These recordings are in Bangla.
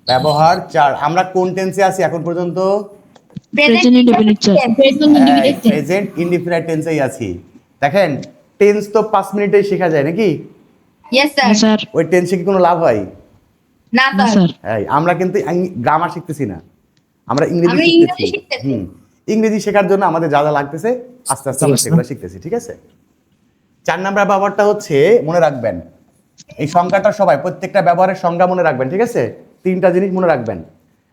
ব্যবহার 4। আমরা কোন টেন্সে আছি এখন পর্যন্ত? Present indefinite sir. Present indefinite টেন্সেই আছি। দেখেন টেন্স তো 5 মিনিটেই শেখা যায় নাকি? ইয়েস হ্যাঁ স্যার। স্যার। ওই টেন্সে কি কোনো লাভ হয়? না না স্যার। স্যার। আমরা কিন্তু গ্রামার শিখতেছি না, আমরা ইংরেজি আমরা শিখতেছি। ইংরেজি শিখতেছি। ইংরেজি শেখার জন্য আমাদের যা যা লাগতেছে আস্তে আস্তে আমরা সেগুলো শিখতেছি, ঠিক আছে? 4 নাম্বার ব্যবহারটা হচ্ছে, মনে রাখবেন এই সংজ্ঞাটা সবাই প্রত্যেকটা ব্যবহারের সংজ্ঞা মনে রাখবেন, ঠিক আছে? 3টা জিনিস মনে রাখবেন।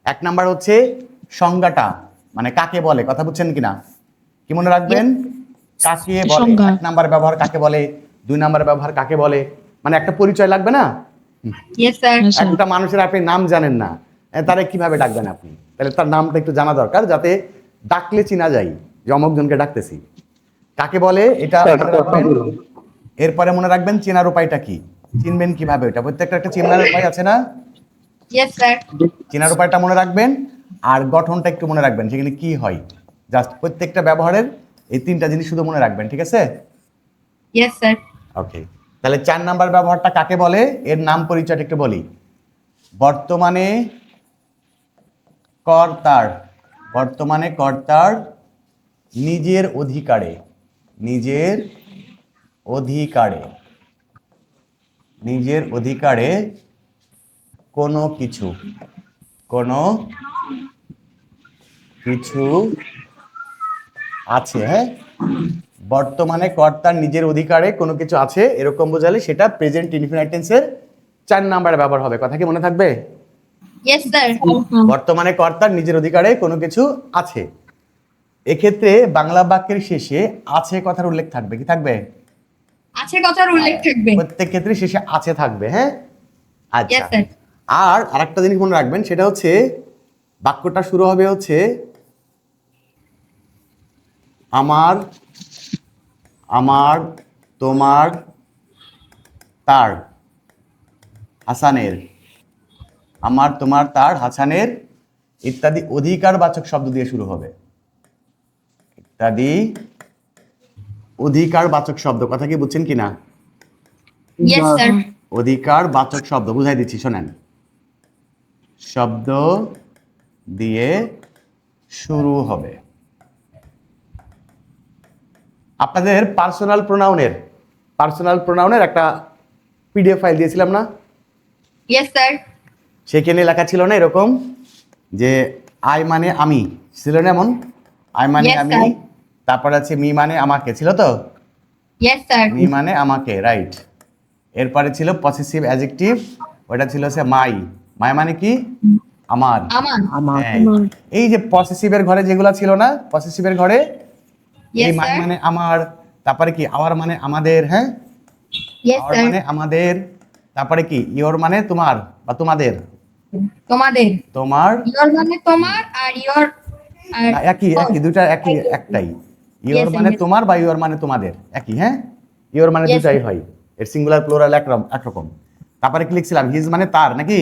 1 নাম্বার হচ্ছে সংজ্ঞাটা, মানে কাকে বলে, কথা বুঝছেন কিনা? কি মনে রাখবেন? কাকে বলে। সংজ্ঞা। 1 নাম্বার ব্যবহার কাকে বলে, 2 নাম্বার ব্যবহার কাকে বলে, মানে একটা পরিচয় লাগবে না? Yes sir. হ্যাঁ স্যার। একটা মানুষের আপনি নাম জানেন না, তারে কিভাবে ডাকবেন আপনি? তাহলে তার নামটা একটু জানা দরকার, যাতে ডাকলে চিনা যায় যে অমুক জনকে ডাকতেছি। কাকে বলে এটা মনে রাখবেন। এরপরে মনে রাখবেন চেনার উপায়টা কি, চিনবেন কিভাবে, ওটা প্রত্যেকটা একটা চেনার উপায় আছে না? Yes sir. চেনার উপায়টা মনে রাখবেন, আর গঠনটা একটু মনে রাখবেন, সেখানে কি হয়। জাস্ট প্রত্যেকটা ব্যবহারের এই 3টা জিনিস শুধু মনে রাখবেন, ঠিক আছে? Yes sir. ওকে, তাহলে 4 নাম্বার ব্যবহারটা কাকে বলে, এর নাম পরিচয়টা একটু বলি। বর্তমানে কর্তার, বর্তমানে কর্তার নিজের অধিকারে, নিজের অধিকারে, নিজের অধিকারে কোনো কিছু, কোনো কিছু আছে। হ্যাঁ, বর্তমানে কর্তার নিজের অধিকারে কোনো কিছু আছে এরকম বোঝালে সেটা প্রেজেন্ট ইনডিফিনিট টেন্সের 4 নাম্বার ব্যবহার হবে। কথা কি মনে থাকবে? Yes sir. বর্তমানে কর্তার নিজের অধিকারে কোনো কিছু আছে, এক্ষেত্রে বাংলা বাক্যের শেষে আছে কথার উল্লেখ থাকবে। কি থাকবে? আছে কথার উল্লেখ থাকবে। প্রত্যেক ক্ষেত্রে শেষে আছে থাকবে। হ্যাঁ, আচ্ছা। Yes sir. আর আরেকটা জিনিস মনে রাখবেন, সেটা হচ্ছে বাক্যটা শুরু হবে হচ্ছে আমার, আমার, তোমার, তার, হাসানের, আমার, তোমার, তার, হাসানের ইত্যাদি অধিকারবাচক শব্দ দিয়ে শুরু হবে। ইত্যাদি অধিকারবাচক শব্দ, কথা কি বুঝছেন কিনা? Yes sir. অধিকারবাচক শব্দ বুঝাই দিচ্ছি, শোনেন। শব্দ দিয়ে শুরু হবে। আপনাদের পার্সোনাল প্রোনাউনের একটা পিডিএফ ফাইল দিয়েছিলাম না? Yes sir. সেখানে লেখা ছিল না এরকম যে আই মানে আমি, ছিল না এমন? আই মানে Yes, আমি, sir. তারপরে আছে মি মানে আমাকে, ছিল তো? Yes sir. মি মানে আমাকে, রাইট। এরপরে ছিল পসেসিভ অ্যাডজেক্টিভ, ওটা ছিল হচ্ছে মাই। মাই মানে কি? আমার। আমার। হ্যাঁ, এই যে পসেসিভের ঘরে যেগুলা ছিল না, পসেসিভের ঘরে এই ইয়েস মাই স্যার। মানে আমার, তারপরে কি আওয়ার মানে আমাদের, হ্যাঁ, ইয়েস আওয়ার স্যার। মানে আমাদের, তারপরে কি ইওর মানে তোমার বা তোমাদের, তোমাদের। তোমার, ইয়োর মানে তোমার আর ইয়োর না, একই একই দুইটা একই, একটাই। ইওর Yes, মানে yes. তোমার বা ইওর মানে তোমাদের, একই। হ্যাঁ, ইওর মানে Yes, দুটাই sir. হয়, এর সিঙ্গুলার প্লুরাল একরকম। তারপরে কি লিখছিলাম, হিজ মানে তার, নাকি?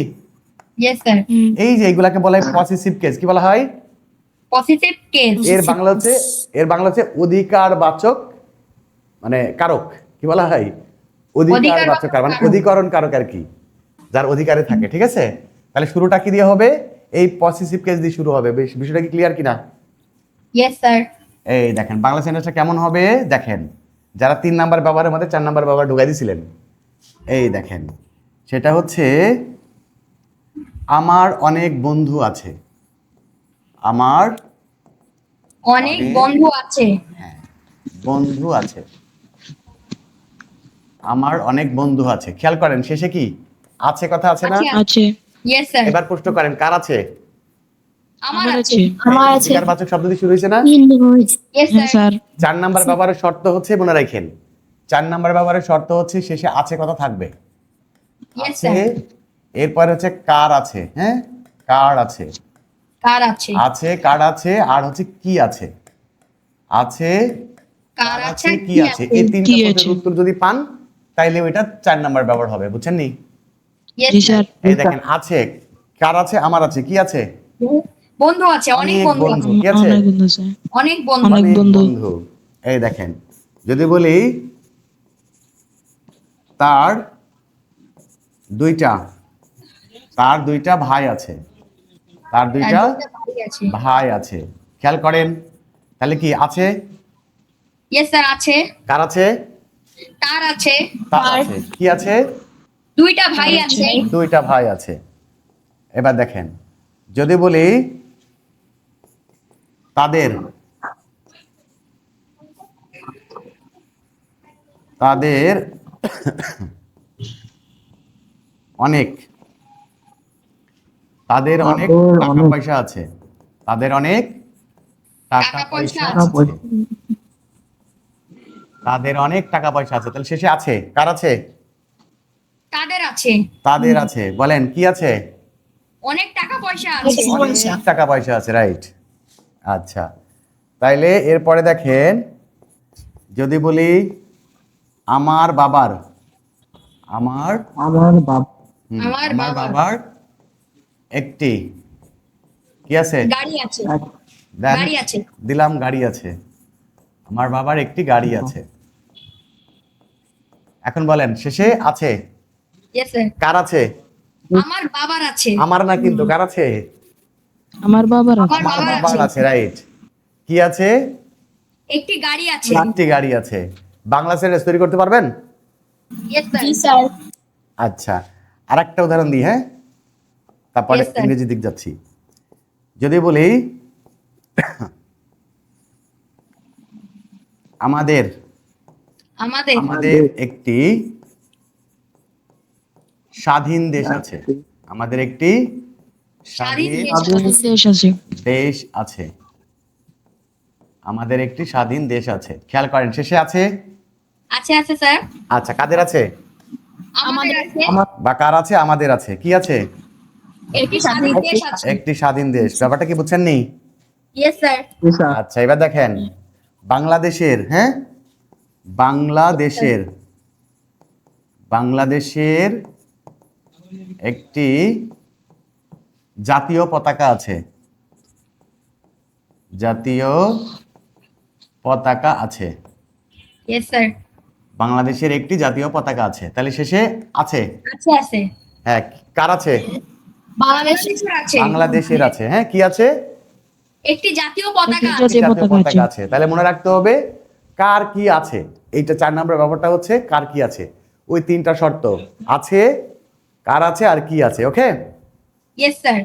Yes sir. এই যে এগুলাকে বলা হয় পসেসিভ কেস। কি বলা হয়? Positive case. এর বাংলা হচ্ছে অধিকারবাচক, মানে কারক। কি বলা হয়? অধিকারবাচক কারক, মানে কারক। অধিকরণ কারক আর কি, যার অধিকারে থাকে, ঠিক আছে? তাহলে শুরুটা কি দিয়ে হবে? এই পসেসিভ কেস দিয়ে শুরু হবে। বিষয়টা কি ক্লিয়ার কিনা? Yes sir. এই দেখেন বাংলা সেন্টেন্সটা কেমন হবে, দেখেন। যারা 3 নাম্বার ব্যবহারের মধ্যে 4 নাম্বার ব্যবহার ঢুকাই দিয়েছিলেন, এই দেখেন, সেটা হচ্ছে আমার অনেক বন্ধু আছে। আমার অনেক বন্ধু আছে। বন্ধু আছে। আমার অনেক বন্ধু আছে। খেয়াল করেন শেষে কি আছে কথা আছে না? আছে। Yes sir. এবার প্রশ্ন করেন কার আছে? আমার আমার আছে। আছে। অধিকারবাচক শব্দ দিয়ে শুরু হয়েছে না? ইয়েস হ্যাঁ স্যার। স্যার। 4 নাম্বার ব্যবহারের শর্ত হচ্ছে, মনে রাখেন, 4 নাম্বার ব্যবহারের শর্ত হচ্ছে শেষে আছে কথা থাকবে। ইয়েস আছে, স্যার। এরপর হচ্ছে কার আছে। হ্যাঁ, কার আছে, কার আছে। আছে কার আছে, আর হচ্ছে কি আছে। আছে, কার আছে, কি আছে, আছে। এই 3টা কি প্রশ্নের আছে? উত্তর যদি পান তাইলে ওইটা 4 নাম্বার ব্যবহার হবে। বুঝছেন নি? ইয়েস জি স্যার। স্যার। এই দেখেন, আছে, কার আছে, আমার আছে, কি আছে, বন্ধু আছে, অনেক বন্ধু আছে। কি আছে, অনেক বন্ধু আছে। অনেক বন্ধু। অনেক বন্ধু। এই দেখেন, যদি বলি তার 2টা, তার দুইটা ভাই আছে। তার দুইটা ভাই আছে। ভাই আছে। খেয়াল করেন, তাহলে কি আছে? ইয়েস স্যার আছে। কার আছে? তার আছে। তার আছে। কি আছে? দুইটা ভাই আছে। দুইটা ভাই আছে। এবার দেখেন, যদি বলি তাদের তাদের অনেক তাদের অনেক টাকা পয়সা আছে। তাদের অনেক টাকা পয়সা আছে। তাদের অনেক টাকা পয়সা আছে। তাহলে শেষে আছে, কার আছে? তাদের আছে। তাদের আছে। বলেন কি আছে? অনেক টাকা পয়সা আছে। অনেক টাকা পয়সা আছে, রাইট। আচ্ছা, তাইলে এরপরে দেখেন, যদি বলি আমার বাবার আমার আমার বাবা হুম, আমার আমার বাবার বাবার একটি কি আছে? গাড়ি আছে। দেন, গাড়ি আছে। দিলাম গাড়ি আছে। আমার বাবার একটি গাড়ি আছে। এখন বলেন শেষে আছে, ইয়েস স্যার। কার আছে? আমার বাবার আছে। আমার না কিন্তু, কার আছে? আমার বাবার আছে। আমার বাবার বাবার আছে। আছে, রাইট। কি আছে? একটি গাড়ি আছে। একটি গাড়ি আছে। বাংলা সেন্টেন্স তৈরি করতে পারবেন? Yes sir. আচ্ছা, আরেকটা উদাহরণ দিই, হ্যাঁ, তারপরে Yes, sir. ইংরেজি দিক যাচ্ছি। যদি বলি আমাদের আমাদের আমাদের একটি স্বাধীন দেশ আছে। আমাদের একটি স্বাধীন স্বাধীন দেশ আছে। দেশ আছে। দেশ আছে। আমাদের একটি স্বাধীন দেশ আছে। খেয়াল করেন শেষে আছে। আছে আছে স্যার। আচ্ছা, কাদের আছে? আমাদের আছে। বা কার আছে? আমাদের আছে। কি আছে? একটি স্বাধীন দেশ আছে। একটি স্বাধীন দেশ। ব্যাপারটা কি বুঝছেন নি? Yes sir. আচ্ছা, এবার দেখেন, বাংলাদেশের, হ্যাঁ, বাংলাদেশের একটি জাতীয় পতাকা আছে। জাতীয় পতাকা আছে। Yes sir. বাংলাদেশের একটি জাতীয় পতাকা আছে। তাহলে শেষে আছে। আছে আছে। হ্যাঁ, কার আছে? বাংলাদেশের আছে। বাংলাদেশের আছে। হ্যাঁ, কি আছে? একটি জাতীয় পতাকা একটি আছে। জাতীয় জাতীয় পতাকা পতাকা আছে। তাহলে মনে রাখতে হবে কার কি আছে। এইটা 4 নম্বর ব্যাপারটা হচ্ছে কার কি আছে। ওই 3টা শর্ত আছে, কার আছে আর কি আছে। ওকে, ইয়েস স্যার।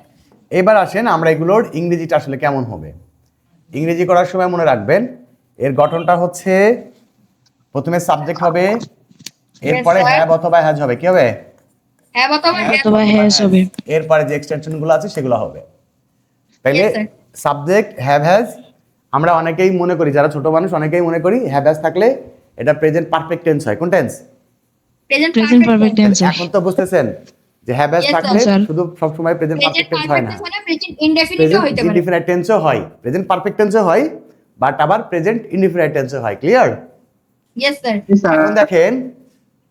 এবার আসেন আমরা এগুলোর ইংরেজিটা আসলে কেমন হবে। ইংরেজি করার সময় মনে রাখবেন এর গঠনটা হচ্ছে প্রথমে সাবজেক্ট হবে, এরপরে sir. হ্যাভ অথবা হ্যাজ হবে। কি হবে? হ্যাঁ অথবা হ্যাঁ। অথবা হ্যাজ হবে। এরপরে যে এক্সটেনশন গুলো আছে সেগুলো হবে। তাইলে Yes, sir. Subject have has, আমরা অনেকেই মনে করি, যারা ছোট মানুষ অনেকেই মনে করি হ্যাভ হ্যাজ থাকলে এটা প্রেজেন্ট পারফেক্ট টেন্স হয়। কোন টেন্স? Present perfect tense. এখন তো বুঝতেছেন যে হ্যাভ হ্যাজ Yes, sir. থাকলে Sir. শুধু সব সময় প্রেজেন্ট পারফেক্ট টেন্স হয় না, প্রেজেন্ট ইনডেফিনিটও প্রেজেন্ট হইতে পারে। ইনডিফিনিট টেন্সও হয়, প্রেজেন্ট পারফেক্ট টেন্সও হয়, বাট আবার প্রেজেন্ট ইনডিফিনিট টেন্সও হয়। ক্লিয়ার? Yes sir. এখন দেখেন,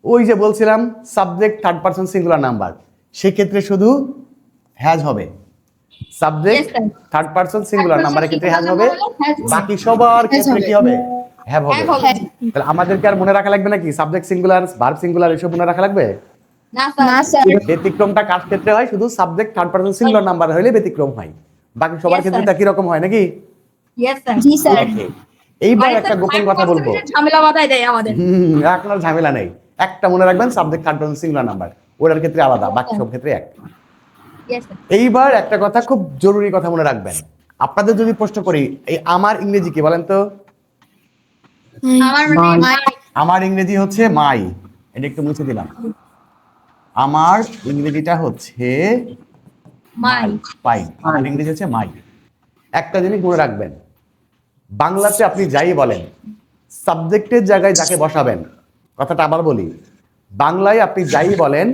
ওই যে বলছিলাম subject third person singular number, সেক্ষেত্রে শুধু হ্যাজ হবে। Subject Yes, sir. Third person singular person নাম্বারের ক্ষেত্রে হ্যাজ singular হবে, number হলে has হবে। বাকি সবার ক্ষেত্রে কি হবে? হ্যাভ হবে। হ্যাভ হবে। তাহলে আমাদেরকে আর মনে রাখা লাগবে নাকি সাবজেক্ট সিঙ্গুলার, ভার্ব সিঙ্গুলার এসব মনে রাখা লাগবে? না স্যার। ব্যতিক্রমটা কার ক্ষেত্রে হয়? শুধু subject third person singular number হলে ব্যতিক্রম হয়, বাকি সবার Yes, ক্ষেত্রে sir. একই রকম হয় নাকি? Yes sir. জি Okay. এইবার একটা গোপন কথা বলবো। ঝামেলা বাধাই দেয় আমাদের। আপনার ঝামেলা নেই, একটা মনে রাখবেন subject third person singular number, ওটার ক্ষেত্রে আলাদা, বাকি সব ক্ষেত্রে এক। Yes sir. এইবার একটা কথা, খুব জরুরি কথা মনে রাখবেন, আপনাদের যদি প্রশ্ন করি এই আমার ইংরেজি কি বলেন তো? আমার মানে আমার ইংরেজি হচ্ছে মাই, এটা একটু মুছে দিলাম। আমার ইংরেজিটা হচ্ছে মাই। পাই, আমার ইংরেজি হচ্ছে মাই। একটা জিনিস মনে রাখবেন, বাংলাতে আপনি যাই বলেন সাবজেক্টের জায়গায় যাকে বসাবেন, কথাটা আবার বলি, বাংলায় আপনি যাই বলেন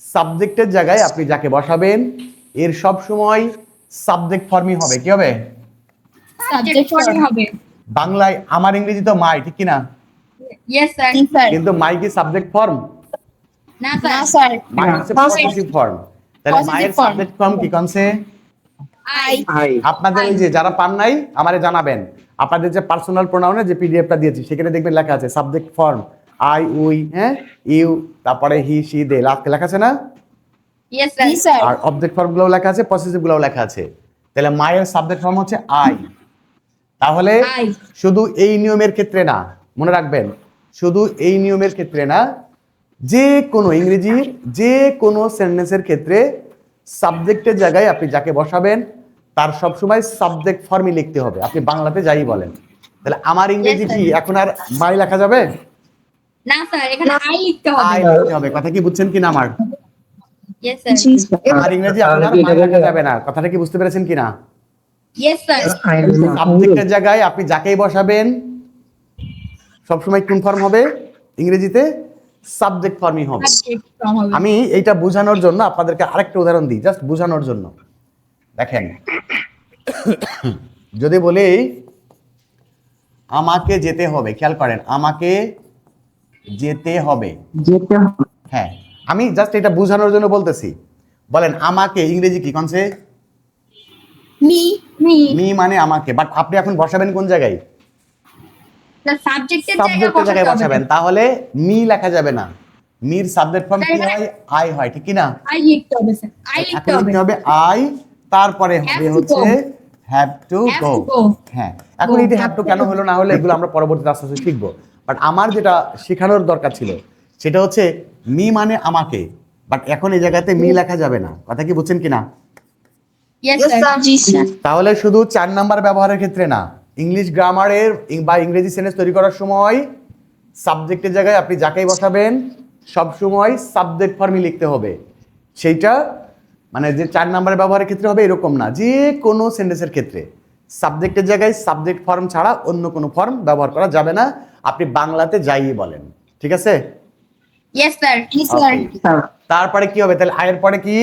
সাবজেক্টের জায়গায় আপনি যাকে বসাবেন এর সব সময় সাবজেক্ট ফর্মই হবে। কি হবে? সাবজেক্ট ফর্ম হবে। বাংলায় আমার ইংরেজি তো মাই, ঠিক কি না? Yes sir. কিন্তু মাই কি সাবজেক্ট ফর্ম? না স্যার। মাই হচ্ছে পজিটিভ ফর্ম। তাহলে মায়ের সাবজেক্ট ফর্ম কি কোনছে? আই। আপনাদের এই যে যারা পান নাই আমারে জানাবেন, আপনাদের যে পার্সোনাল প্রোনাউনের যে পিডিএফটা দিয়েছি সেখানে দেখবেন লেখা আছে সাবজেক্ট ফর্ম আই উই, হ্যাঁ, ইউ, তারপরে হি সি দে, লেখা আছে না? Yes, sir. Yes, sir. আর অবজেক্ট ফর্ম গুলো লেখা আছে, পসেসিভ গুলো লেখা আছে। তাহলে মায়ের সাবজেক্ট ফর্ম হচ্ছে আই। তাহলে I. শুধু এই নিয়মের ক্ষেত্রে না, মনে রাখবেন, শুধু এই নিয়মের ক্ষেত্রে না, যে কোনো ইংরেজির যে কোনো সেন্টেন্সের ক্ষেত্রে সাবজেক্টের জায়গায় আপনি যাকে বসাবেন তার সবসময় সাবজেক্ট ফর্মই লিখতে হবে, আপনি বাংলাতে যাই বলেন। তাহলে আমার ইংরেজি Yes, কি sir. এখন আর মাই লেখা যাবে? না স্যার, এখানে I লিখতে হবে। আই লিখতে হবে। কথা কি বুঝছেন কিনা আমার? Yes, sir. জি স্যার। আর ইংরেজি এখন আর মাই লেখা যাবে না, কথাটা কি বুঝতে পেরেছেন কিনা? Yes, sir. সাবজেক্টের জায়গায় আপনি যাকেই বসাবেন সবসময় কোন ফর্ম হবে? ইংরেজিতে সাবজেক্ট ফর্মই হবে। Subject form হবে। আমি এইটা বোঝানোর জন্য আপনাদেরকে আরেকটা উদাহরণ দিই, জাস্ট বোঝানোর জন্য। দেখেন, যদি বলি আমাকে যেতে হবে, খেয়াল করেন, আমাকে যেতে হবে। যেতে হবে। হ্যাঁ, আমি জাস্ট এটা বোঝানোর জন্য বলতেছি। বলেন আমাকে ইংরেজি কি কনসে? Me. Me. মি মানে আমাকে, বাট আপনি এখন বসাবেন কোন জায়গায়? The subject-এর সাবজেক্টের জায়গায় বসাতে হবে। বসাবেন, তাহলে মি লেখা যাবে না, মির সাবজেক্ট ফর্ম কি হয়? আই হয়, ঠিক কি না? I লিখতে হবে স্যার। I লিখতে এখন হবে। লিখতে হবে আই, তারপরে হবে Have to হচ্ছে go. Have to Have go. to go. হ্যাঁ, এখন Go. এটা হ্যাভ টু কেন হলো না হলো এগুলো আমরা পরবর্তীতে আস্তে আস্তে শিখবো। বাট আমার যেটা শেখানোর দরকার ছিল সেটা হচ্ছে মি মানে আমাকে, বাট এখন এই জায়গাতে মি লেখা যাবে না। কথা কি বুঝছেন কিনা? Yes, sir. জি স্যার। তাহলে শুধু 4 নাম্বার ব্যবহারের ক্ষেত্রে না, ইংলিশ গ্রামারের বা ইংরেজি সেন্টেন্স তৈরি করার সময় সাবজেক্টের জায়গায় আপনি যাকেই বসাবেন সব সময় সাবজেক্ট ফর্মই লিখতে হবে। সেইটা মানে যে 4 নাম্বার ব্যবহারের ক্ষেত্রে হবে এরকম না, যে কোনো সেন্টেন্সের ক্ষেত্রে সাবজেক্টের জায়গায় সাবজেক্ট ফর্ম ছাড়া অন্য কোনো ফর্ম ব্যবহার করা যাবে না, আপনি বাংলাতে যাই বলেন। ঠিক আছে? Yes, sir. Yes, Okay. তারপরে কি হবে? তাহলে আয়ের পরে কি?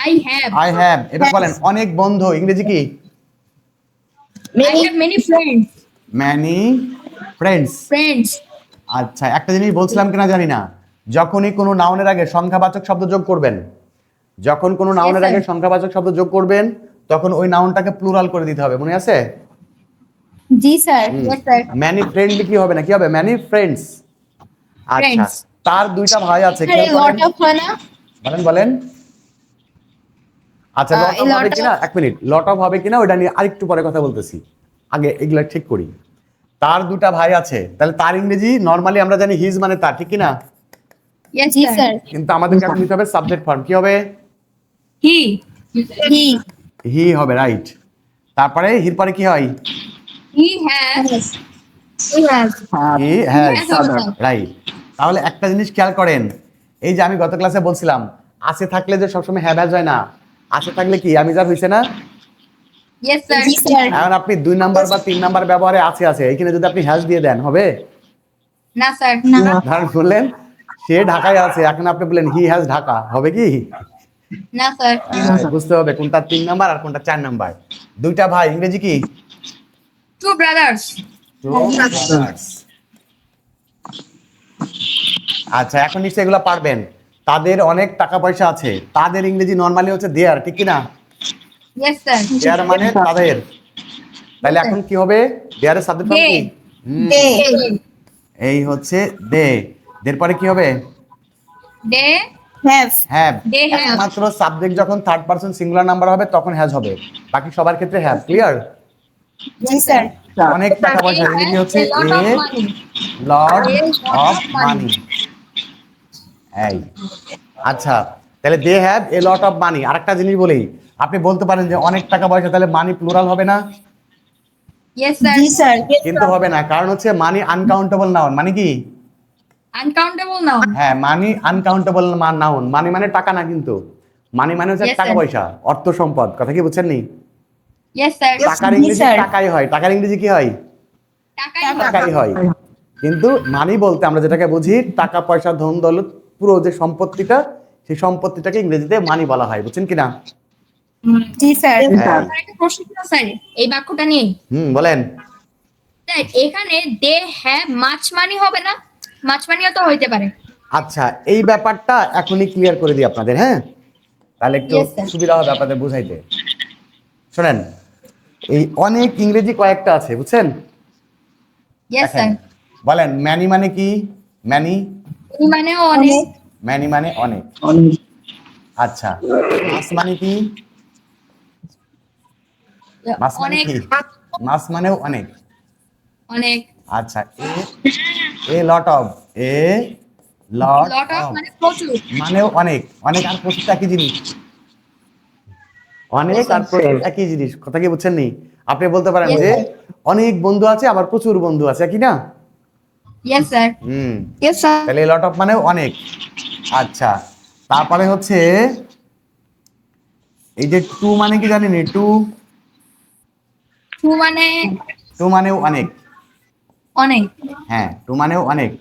I have. I have. এবার বলেন অনেক বন্ধু ইংরেজি কি? I have many friends. Many friends. Friends. আচ্ছা, একটা জিনিস বলছিলাম কিনা জানি না, যখনই কোনো নাউনের আগে সংখ্যাবাচক শব্দ যোগ করবেন, যখন কোনো নাউনের sir. আগে সংখ্যাবাচক শব্দ যোগ করবেন তখন ওই নাউনটাকে প্লুরাল করে দিতে হবে, মনে আছে? জি sir. Yes, sir. Many friendly কি হবে না, কি হবে? Many friends. আচ্ছা, Friends. তার দুইটা ভাই আছে, স্যার, খেয়াল lot করেন। of হয় না? বলেন বলেন। আচ্ছা, লট a অফ lot হবে of- কিনা, এক মিনিট, লট অফ হবে কিনা ওটা নিয়ে আরেকটু পরে কথা বলতেছি, আগে এগুলা ঠিক করি। তার দুটা ভাই আছে, তাহলে তার ইংরেজি নরমালি আমরা জানি হিজ মানে তার, ঠিক কিনা? Yes, জি স্যার। কিন্তু আমাদেরকে এখন নিতে হবে সাবজেক্ট ফর্ম, কি হবে? He. He. হি হবে, রাইট। তারপরে হির পরে কি হয়? He has. He has. He has, Has হবে, sir. রাইট। তাহলে একটা জিনিস খেয়াল করেন, এই যে আমি গত ক্লাসে বলছিলাম আছে থাকলে যে সবসময় হ্যাভ হ্যাজ হয় না, আছে থাকলে কি আমি যা হইছে না? Yes, sir. জি স্যার। এখন আপনি 2 নাম্বার বা 3 নাম্বার ব্যবহারে আছে আছে, এখানে যদি আপনি হ্যাজ দিয়ে দেন হবে? না স্যার। না। ধরেন বললেন সে ঢাকায় আছে, এখন আপনি বললেন হি হ্যাজ ঢাকা, হবে কি? না স্যার। বুঝতে হবে কোনটা 3 নাম্বার আর কোনটা 4 নাম্বার। দুইটা ভাই ইংরেজি কি? Two brothers. Two brothers. আচ্ছা, এখন নিশ্চয়ই এগুলো পারবেন। তাদের অনেক টাকা পয়সা আছে, তাদের ইংরেজি নরমালি হচ্ছে দেয়ার, ঠিক কি না? Yes, sir. দেয়ার মানে তাদের। তাহলে এখন কি হবে? দেয়ারের সাবজেক্ট ফর্ম কি? They. এই হচ্ছে দে। দের পরে কি হবে? They have. Have. They have. একমাত্র সাবজেক্ট যখন থার্ড পারসন সিঙ্গুলার নাম্বার হবে তখন হ্যাজ হবে, বাকি সবার ক্ষেত্রে হ্যাভ। ক্লিয়ার? G sir. অনেক টাকা পয়সা ইংরেজি হচ্ছে A lot of A money. Lot A lot of of money. মানি। এই আচ্ছা, তাহলে they have a lot of money. আরেকটা জিনিস বলি, আপনি বলতে পারেন যে অনেক টাকা পয়সা, তাহলে মানি প্লুরাল হবে না? Yes, sir. জি স্যার। কিন্তু হবে না, কারণ হচ্ছে মানি আনকাউন্টেবল নাউন। মানে কি? Uncountable noun. হ্যাঁ, মানি আনকাউন্টেবল নাউন। মানি মানে টাকা না, কিন্তু মানি মানে হচ্ছে Yes, টাকা sir. পয়সা, অর্থ সম্পদ। কথা কি বুঝছেন নি? Yes, sir. টাকার জি ইংরেজি স্যার। টাকাই হয়, টাকার ইংরেজি কি হয়? টাকাই হয়। কিন্তু মানি বলতে আমরা যেটাকে বুঝি টাকা পয়সা ধন দৌলত, পুরো যে সম্পত্তিটা, সেই সম্পত্তিটাকে ইংরেজিতে মানি বলা হয়, বুঝছেন কিনা? জি স্যার। হ্যাঁ। স্যার, একটা প্রশ্ন ছিল স্যার এই বাক্যটা নিয়ে। বলেন। স্যার, এখানে দে হ্যাভ মাছ মানি হবে না? মাছ মানিও তো হইতে পারে। আচ্ছা, এই ব্যাপারটা এখনই ক্লিয়ার করে দিই আপনাদের, হ্যাঁ? তাহলে একটু Yes, sir. সুবিধা হবে আপনাদের বুঝাইতে। শোনেন, এই অনেক ইংরেজি কয়েকটা আছে, বুঝছেন? Yes, দেখেন, sir. বলেন ম্যানি মানে কি? ম্যানি, এই মানেও অনেক। ম্যানি মানে অনেক। আচ্ছা, মাছ মানে কি? মাছ মানে অনেক কি? মাছ মানেও অনেক। অনেক আচ্ছা, a lot of, a lot lot of of মানে প্রচুর। মানেও অনেক। অনেক আর প্রচুর একই জিনিস। অনেক আর প্রচুর একই জিনিস, কথা কি বুঝছেন নি? আপনি বলতে পারেন Yes, যে sir. অনেক বন্ধু আছে আবার প্রচুর বন্ধু আছে, কি না? Yes sir. হুম, ইয়েস স্যার। তাহলে লট অফ মানেও অনেক। আচ্ছা, তারপরে হচ্ছে এই যে টু মানে কি জানেন? টু, টু মানে টু মানেও অনেক। অনেক। হ্যাঁ, টু মানেও অনেক।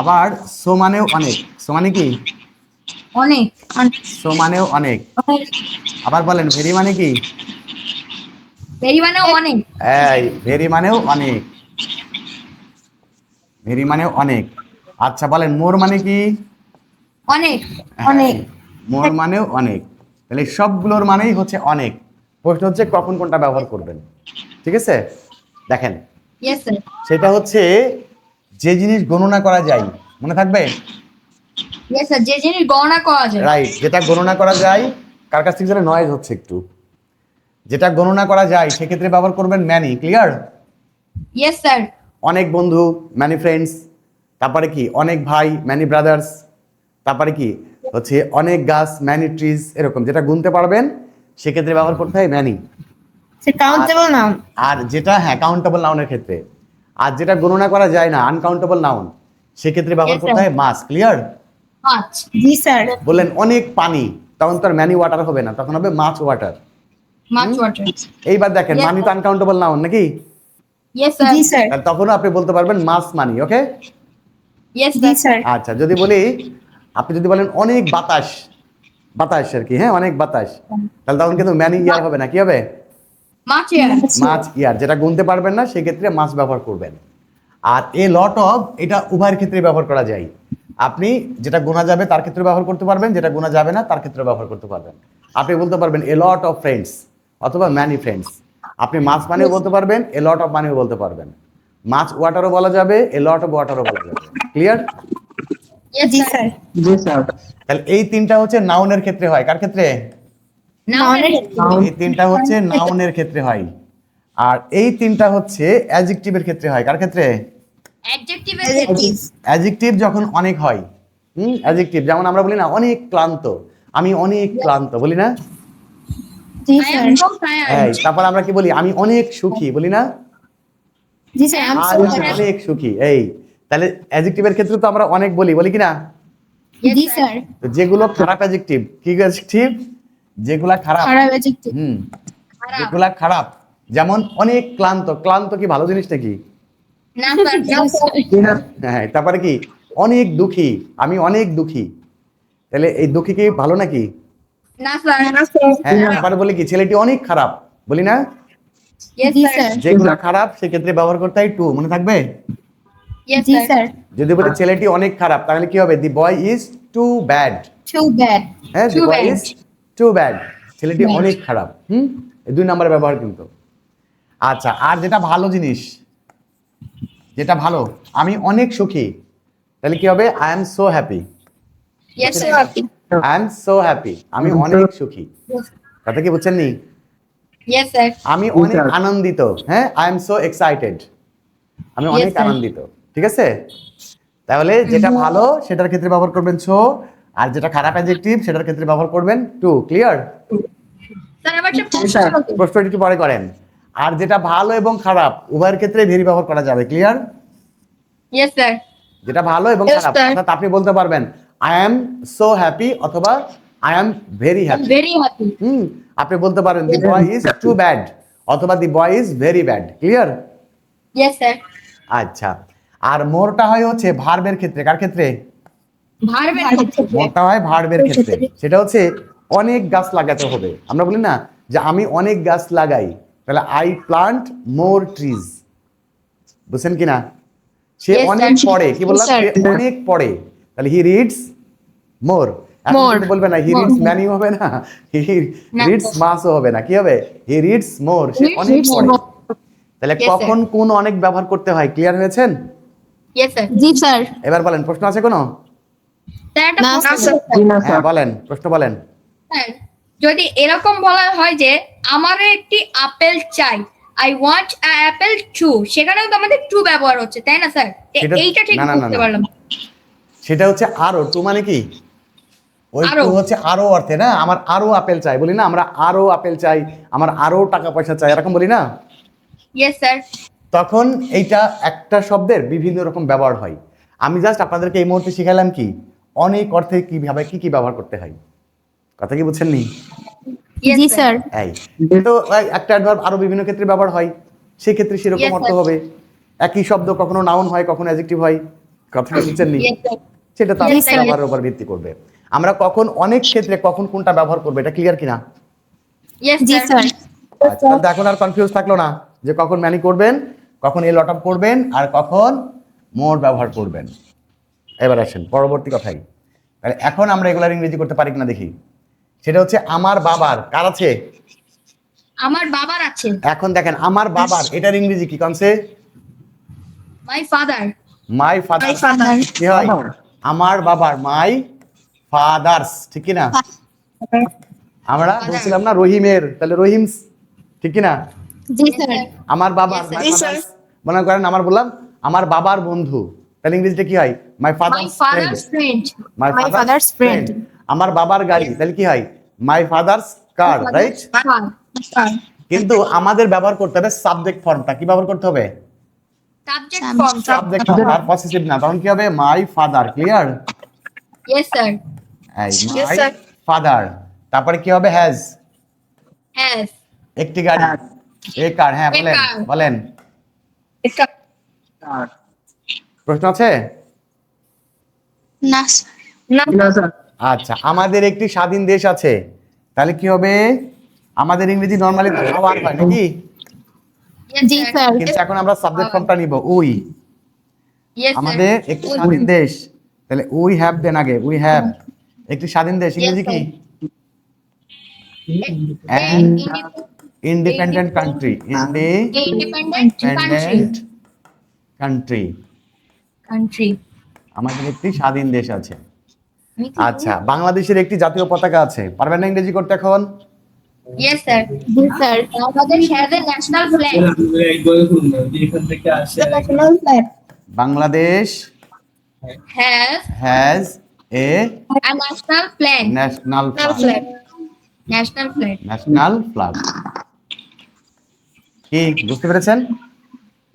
আবার সো মানেও অনেক। সো মানে কি? অনেক সো মানেও অনেক। অনেক। আবার বলেন ভেরি মানে কি? ভেরি মানেও অনেক। এই ভেরি মানেও অনেক। ভেরি মানেও অনেক। আচ্ছা বলেন মোর মানে কি? অনেক। অনেক। মোর মানেও অনেক। তাহলে সবগুলোর মানেই হচ্ছে অনেক। প্রশ্ন হচ্ছে কখন কোনটা ব্যবহার করবেন, ঠিক আছে? দেখেন, ইয়েস স্যার। সেটা হচ্ছে যে জিনিস গণনা করা যায়, মনে থাকবে? ইয়েস স্যার, যে জিনিস গণনা করা যায়। রাইট, যেটা গণনা করা যায়। কার কাছ থেকে যেন নয়েজ হচ্ছে একটু। যেটা গণনা করা যায় সেক্ষেত্রে ব্যবহার করবেন ম্যানি, ক্লিয়ার? Yes sir. অনেক বন্ধু, ম্যানি ফ্রেন্ডস। তারপরে কি অনেক ভাই, ম্যানি ব্রাদার্স। তারপরে কি হচ্ছে অনেক গাছ, ম্যানি ট্রিজ। এরকম যেটা গুনতে পারবেন সেক্ষেত্রে ব্যবহার করতে হয় ম্যানি। Countable noun. আর যেটা হ্যাঁ কাউন্টেবল নাউনের ক্ষেত্রে। আর যেটা গণনা করা যায় না, আনকাউন্টেবল নাউন, সেক্ষেত্রে ব্যবহার Yes, করতে sir. হয় মাস, ক্লিয়ার? মাছ। জি স্যার। বললেন অনেক পানি, তখন তো আর ম্যানি ওয়াটার হবে না, তখন হবে মাছ ওয়াটার। মাছ ওয়াটার। এইবার দেখেন Yes, মানি তো sir. আনকাউন্টেবল নাউন নাকি? Yes sir. জি স্যার। তাহলে তখনও আপনি বলতে পারবেন মাস মানি, ওকে? Yes sir. আচ্ছা, যদি বলি, আপনি যদি বলেন অনেক বাতাস, বাতাস আর কি, হ্যাঁ অনেক বাতাস, তাহলে তখন কিন্তু ম্যানি ইয়ার হবে না, কি হবে? মাছ ইয়ার। মাছ ইয়ার। যেটা গুনতে পারবেন না সেক্ষেত্রে মাছ ব্যবহার করবেন। আর এ লট অফ, এটা উভয়ের ক্ষেত্রে ব্যবহার করা যায়। আপনি যেটা গোনা যাবে তার ক্ষেত্রে ব্যবহার করতে পারবেন, যেটা গোনা যাবে না তার ক্ষেত্রে ব্যবহার করতে পারবেন। আপনি বলতে পারবেন এ লট অফ ফ্রেন্ডস অথবা ম্যানি ফ্রেন্ডস। আপনি মাছ মানেও বলতে পারবেন, এ লট অফ মানেও বলতে পারবেন। মাছ ওয়াটারও বলা যাবে, এ লট অফ ওয়াটারও বলা যাবে, ক্লিয়ার? Yes sir. জি স্যার। তাহলে এই তিনটা হচ্ছে নাউনের ক্ষেত্রে হয়, কার ক্ষেত্রে? নাউনের। এই তিনটা হচ্ছে নাউনের ক্ষেত্রে হয়। আর এই তিনটা হচ্ছে অ্যাডজেক্টিভের ক্ষেত্রে হয়, কার ক্ষেত্রে? অ্যাডজেক্টিভের ক্ষেত্রে। অ্যাডজেক্টিভ যখন অনেক হয়, অ্যাডজেক্টিভ যেমন আমরা বলি না অনেক ক্লান্ত, আমি অনেক ক্লান্ত বলি না? জি sir. I am so tired. তারপর আমরা কি বলি? আমি অনেক সুখী বলি না? জি স্যার। আই এম সো আমি অনেক সুখী। তাহলে অ্যাডজেক্টিভের ক্ষেত্রে তো আমরা অনেক বলি, বলি কি না? জি স্যার। তো যেগুলো খারাপ অ্যাডজেক্টিভ, কি অ্যাডজেক্টিভ? যেগুলা খারাপ, খারাপ অ্যাডজেক্টিভ। যেগুলা খারাপ, যেমন অনেক ক্লান্ত। ক্লান্ত কি ভালো জিনিস নাকি? না স্যার। হ্যাঁ, তারপরে কি অনেক দুঃখী, আমি অনেক দুঃখী। তাহলে এই দুঃখী কি ভালো নাকি? না স্যার। হ্যাঁ, তারপরে বলি কি ছেলেটি অনেক খারাপ, বলি না? Yes sir. যেগুলো খারাপ সেক্ষেত্রে ব্যবহার করতে হয় টু, মনে থাকবে? Yes sir. যদি বলি ছেলেটি অনেক খারাপ তাহলে কি হবে? The boy is too bad. Too bad. হ্যাঁ, the boy is too bad, ছেলেটি অনেক খারাপ। এই দুই নম্বরের ব্যবহার কিন্তু। আচ্ছা, আর যেটা ভালো জিনিস, যেটা ভালো, আমি অনেক সুখী, তাহলে কি হবে? I am so happy. Yes sir. I am so happy, আমি অনেক সুখী। কথা কি বুঝছেন নি? Yes sir. আমি অনেক আনন্দিত, হ্যাঁ আই এম সো এক্সাইটেড, আমি অনেক sir. আনন্দিত, ঠিক আছে? তাহলে যেটা ভালো সেটার ক্ষেত্রে ব্যবহার করবেন সো, আর যেটা খারাপ অ্যাডজেক্টিভ সেটার ক্ষেত্রে ব্যবহার করবেন টু, ক্লিয়ার? স্যার আবার একটা প্রশ্ন করতে। প্রশ্নটি একটু পরে করেন। আর যেটা ভালো এবং খারাপ উভয়ের ক্ষেত্রে ভেরি ব্যবহার করা যাবে, ক্লিয়ার? Yes sir. যেটা ভালো এবং Yes, খারাপ, sir. অর্থাৎ আপনি বলতে পারবেন আই এম সো হ্যাপি অথবা I am very happy. Very happy. আপনি বলতে পারেন the boy is too bad অথবা the boy is very bad, clear? Yes sir. আচ্ছা, আর মোরটা হয় হচ্ছে ভার্বের ক্ষেত্রে, কার ক্ষেত্রে? ভার্বের ক্ষেত্রে। মোরটা হয় ভার্বের ক্ষেত্রে, সেটা হচ্ছে অনেক গাছ লাগাতে হবে। আমরা বলি না যে আমি অনেক গাছ লাগাই, তাহলে আই প্লান্ট মোর ট্রিজ, বুঝছেন কিনা? সে Yes, অনেক sir. পড়ে, কি বললাম? Yes, sir. সে অনেক পড়ে, তাহলে হি রিডস মোর। এখন More. কিন্তু বলবে না হি রিডস ম্যানি হবে না, হি না। রিডস মাসও হবে না, কি হবে? He reads more, say Reads অনেক পড়ে। more. তাহলে Yes, sir. কখন কোন অনেক ব্যবহার করতে হয়, ক্লিয়ার হয়েছেন? Yes sir. জি স্যার। এবার বলেন প্রশ্ন আছে কোনো? স্যার একটা না, প্রশ্ন স্যার। করতে চাই। হ্যাঁ বলেন, প্রশ্ন বলেন। স্যার, যদি এরকম বলা হয় যে আমার একটি আপেল চাই, I want a apple too, সেখানেও তো আমাদের টু ব্যবহার হচ্ছে, তাই না স্যার? সেটা- এইটা ঠিক না, না, না, বুঝতে না। পারলাম না। সেটা হচ্ছে আরো, টু মানে কি? ওই আরো। টু হচ্ছে আরো অর্থে না, আমার আরো আপেল চাই বলি না, আমরা আরো আপেল চাই, আমার আরো টাকা পয়সা চাই, এরকম বলি না? Yes sir. তখন এইটা একটা শব্দের বিভিন্ন রকম ব্যবহার হয়। আমি জাস্ট আপনাদেরকে এই মুহূর্তে শিখালাম কি অনেক অর্থে কিভাবে কি কি ব্যবহার করতে হয়। কথা কি বুঝছেন নি? জি স্যার। এই তো একটা অ্যাডভার্ব আরো বিভিন্ন ক্ষেত্রে ব্যবহার হয়, সেই ক্ষেত্রে সেরকম Yes, অর্থ sir. হবে। একই শব্দ কখনো নাউন হয়, কখনো অ্যাডজেক্টিভ হয়। কথা কি বুঝছেন নি? Yes sir. সেটা তো Yes, আপনার sir. ব্যবহারের উপর ভিত্তি করবে। আমরা কখন অনেক ক্ষেত্রে কখন কোনটা ব্যবহার করবে, এটা ক্লিয়ার কিনা? ইয়েস জি স্যার। স্যার। আচ্ছা, তাহলে তো এখন আর কনফিউজ থাকলো না যে কখন ম্যানি করবেন, কখন এ লট আপ করবেন, আর কখন মোর ব্যবহার করবেন। এবার আসেন পরবর্তী কথাই। তাহলে এখন আমরা এগুলার ইংরেজি করতে পারি কিনা দেখি। সেটা হচ্ছে আমার বাবার, কার আছে? আমার বাবার আছে, এখন দেখেন আমার বাবার, এটার ইংরেজি কি কনসে? My father. My father. কি হয়? আমার বাবার, মাই ফাদার্স, ঠিক কি না? আমরা বলছিলাম না রহিমের, তাহলে রহিমস, ঠিক কি না? জি স্যার। আমার বাবার, Yes, sir. my Yes, sir. father's, মনে করেন আমার বললাম আমার বাবার বন্ধু, তাহলে ইংরেজিতে কি হয়? My my father's father's friend. My My father's friend. আমার বাবার গাড়ি, তাহলে কি হয়? My father's car, right? কিন্তু আমাদের ব্যবহার করতে হবে সাবজেক্ট ফর্মটা, কি ব্যবহার করতে হবে? Subject Subject. Form. Subject form, আর পসেসিভ না, তখন কি হবে? My father, clear? Yes sir. এই Yes, মাই sir. ফাদার, তারপরে কি হবে? Has, has. একটি গাড়ি, এ কার, হ্যাঁ A বলেন car. বলেন। প্রশ্ন আছে? না স্যার। আচ্ছা, আমাদের একটি স্বাধীন দেশ আছে, তাহলে কি হবে? আমাদের ইংরেজি নরমালি আওয়ার হয় নাকি? জি স্যার। কিন্তু এখন আমরা সাবজেক্ট ফর্মটা নিব, উই। ইয়েস আমাদের একটি স্বাধীন দেশ, তাহলে উই হ্যাভ দেন আগে, উই হ্যাভ একটি স্বাধীন দেশ, ইংরেজি কি? An independent country, independent independent country, country. আমাদের একটি স্বাধীন দেশ আছে। আচ্ছা, বাংলাদেশের একটি জাতীয় পতাকা আছে, পারবেন না ইংরেজি করতে এখন? Yes sir. জি স্যার। আমাদের has a national flag. Bangladesh has has a uh national flag. National flag, national flag. National flag. কি বুঝতে পেরেছেন?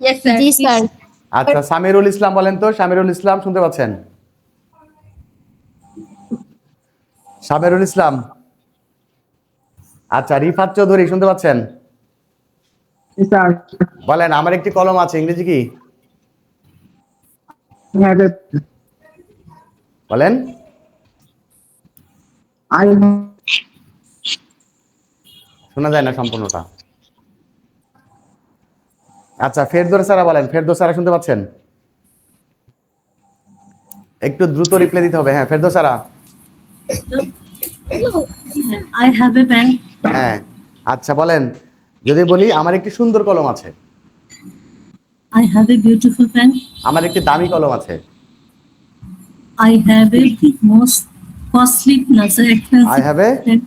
Yes sir. জি স্যার। আচ্ছা, সামিরুল ইসলাম বলেন তো, সামিরুল ইসলাম শুনতে পাচ্ছেন? সামিরুল ইসলাম। আচ্ছা, রিফাত চৌধুরী শুনতে পাচ্ছেন? বলেন আমার একটি কলম আছে, ইংরেজি কি? বলেন। শোনা যায় না সম্পূর্ণটা। আচ্ছা, ফেরদৌস স্যারা বলেন, ফেরদৌস স্যারা শুনতে পাচ্ছেন? একটু দ্রুত রিপ্লাই দিতে হবে। হ্যাঁ, Ferdous Sarah. I have a pen. হ্যাঁ, আচ্ছা বলেন, যদি বলি আমার একটি সুন্দর কলম আছে, I have a beautiful pen. আমার একটি দামি কলম আছে, I have a most costly, not so I expensive have a pen.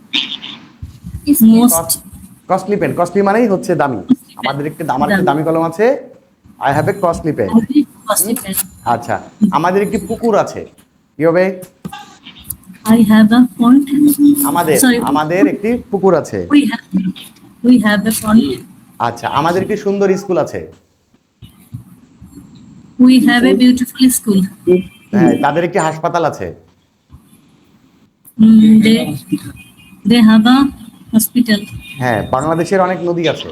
Most costly pen. Costly মানেই হচ্ছে দামি। আমাদের আমার একটি দামি কলম আছে, I have a costly pen. costly pen. আচ্ছা, আমাদের একটি পুকুর আছে, কি হবে? I have a pond. আমাদের Sorry, আমাদের একটি পুকুর আছে। we have a pond. আচ্ছা, আমাদের একটি সুন্দর স্কুল আছে। We have a beautiful school. হ্যাঁ, তাদের একটি হাসপাতাল আছে। They have a hospital. হ্যাঁ, বাংলাদেশের অনেক নদী আছে।